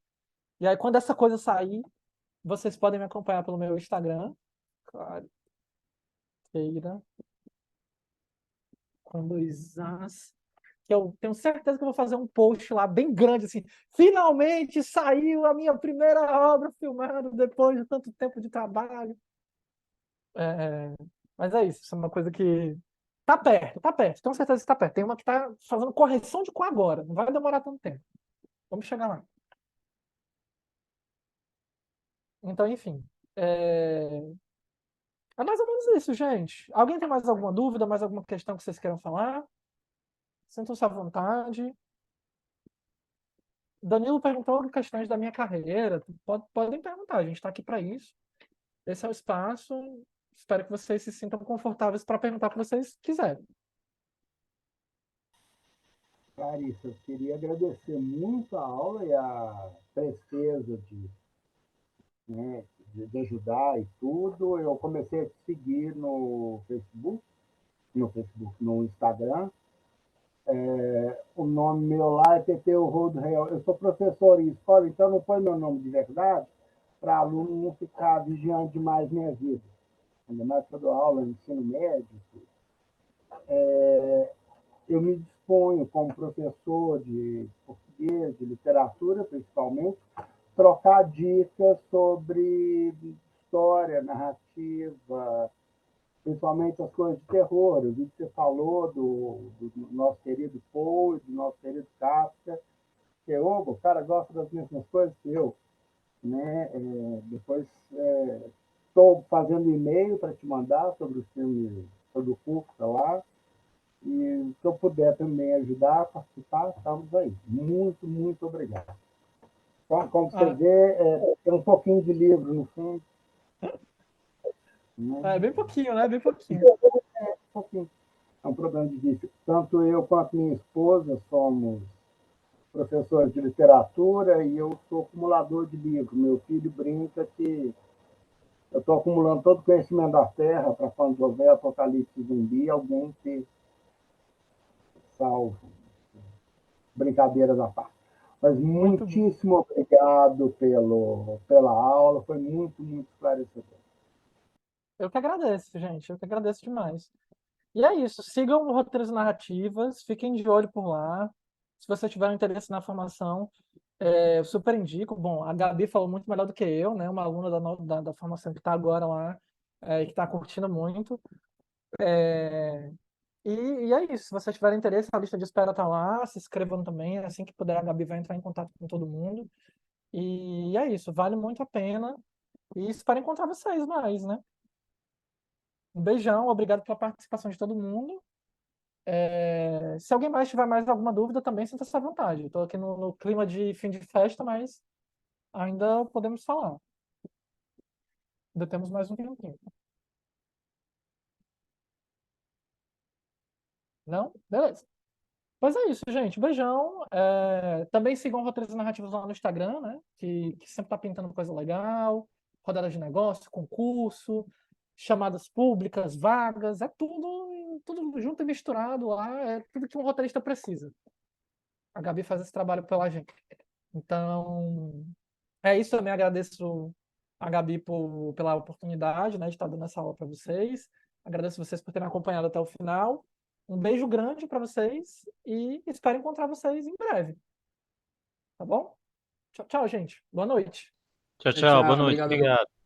E aí, quando essa coisa sair, vocês podem me acompanhar pelo meu Instagram. Claro. Feira com 2 As. Que eu tenho certeza que eu vou fazer um post lá bem grande, assim. Finalmente saiu a minha primeira obra filmada depois de tanto tempo de trabalho. Mas é isso é uma coisa que tá perto, tá perto. Tenho certeza que tá perto. Tem uma que tá fazendo correção de cor agora. Não vai demorar tanto tempo. Vamos chegar lá. Então, enfim. É mais ou menos isso, gente. Alguém tem mais alguma dúvida, mais alguma questão que vocês queiram falar? sintam-se à vontade. Danilo perguntou questões da minha carreira. Podem perguntar, a gente está aqui para isso. Esse é o espaço. Espero que vocês se sintam confortáveis para perguntar o que vocês quiserem. Clarissa, eu queria agradecer muito a aula e a presteza né, de ajudar e tudo. Eu comecei a te seguir no Facebook, no Instagram. O nome meu lá é Teteu Rodo Real. Eu sou professor em escola, então não põe meu nome de verdade para aluno não ficar vigiando demais minha vida. Ainda mais que eu dou aula no ensino médio. Eu me disponho, como professor de português, de literatura, principalmente, trocar dicas sobre história, narrativa, principalmente as coisas de terror. Eu vi que você falou do nosso querido Poe, do nosso querido Kafka, que o cara gosta das mesmas coisas que eu. Né? Depois estou fazendo e-mail para te mandar sobre o filme, sobre o curso lá. E se eu puder também ajudar a participar, estamos aí. Muito, muito obrigado. Então, como você vê, tem um pouquinho de livro no fundo. É bem pouquinho, né? Bem pouquinho. Pouquinho. É um problema difícil. Tanto eu quanto minha esposa somos professores de literatura e eu sou acumulador de livros. Meu filho brinca que eu estou acumulando todo o conhecimento da Terra para quando houver apocalipse zumbi, alguém ter salvo. Brincadeiras à parte. Mas muitíssimo obrigado pela aula, foi muito, muito esclarecedor. Eu que agradeço, gente. Eu que agradeço demais. E é isso. Sigam o Roteiros Narrativas, fiquem de olho por lá. Se você tiver um interesse na formação, eu super indico. Bom, a Gabi falou muito melhor do que eu, né? Uma aluna da formação que está agora lá, e que está curtindo muito. E é isso. Se você tiver interesse, a lista de espera está lá. Se inscrevam também. Assim que puder, a Gabi vai entrar em contato com todo mundo. E é isso. Vale muito a pena. E espero encontrar vocês mais, né? Um beijão. Obrigado pela participação de todo mundo. Se alguém mais tiver mais alguma dúvida, também sinta-se à vontade. Estou aqui no clima de fim de festa, mas ainda podemos falar. Ainda temos mais um tempinho. Não? Beleza. Pois é isso, gente. Beijão. Também sigam Roteiros Narrativos lá no Instagram, né? Que sempre tá pintando coisa legal. Rodada de negócio, concurso, chamadas públicas, vagas. É tudo junto e misturado lá. É tudo que um roteirista precisa. A Gabi faz esse trabalho pela gente. Então, é isso. Também agradeço a Gabi pela oportunidade, né, de estar dando essa aula para vocês. Agradeço vocês por terem acompanhado até o final. Um beijo grande para vocês e espero encontrar vocês em breve. Tá bom? Tchau, tchau, gente. Boa noite. Tchau, tchau. Boa noite. Obrigado. Obrigado.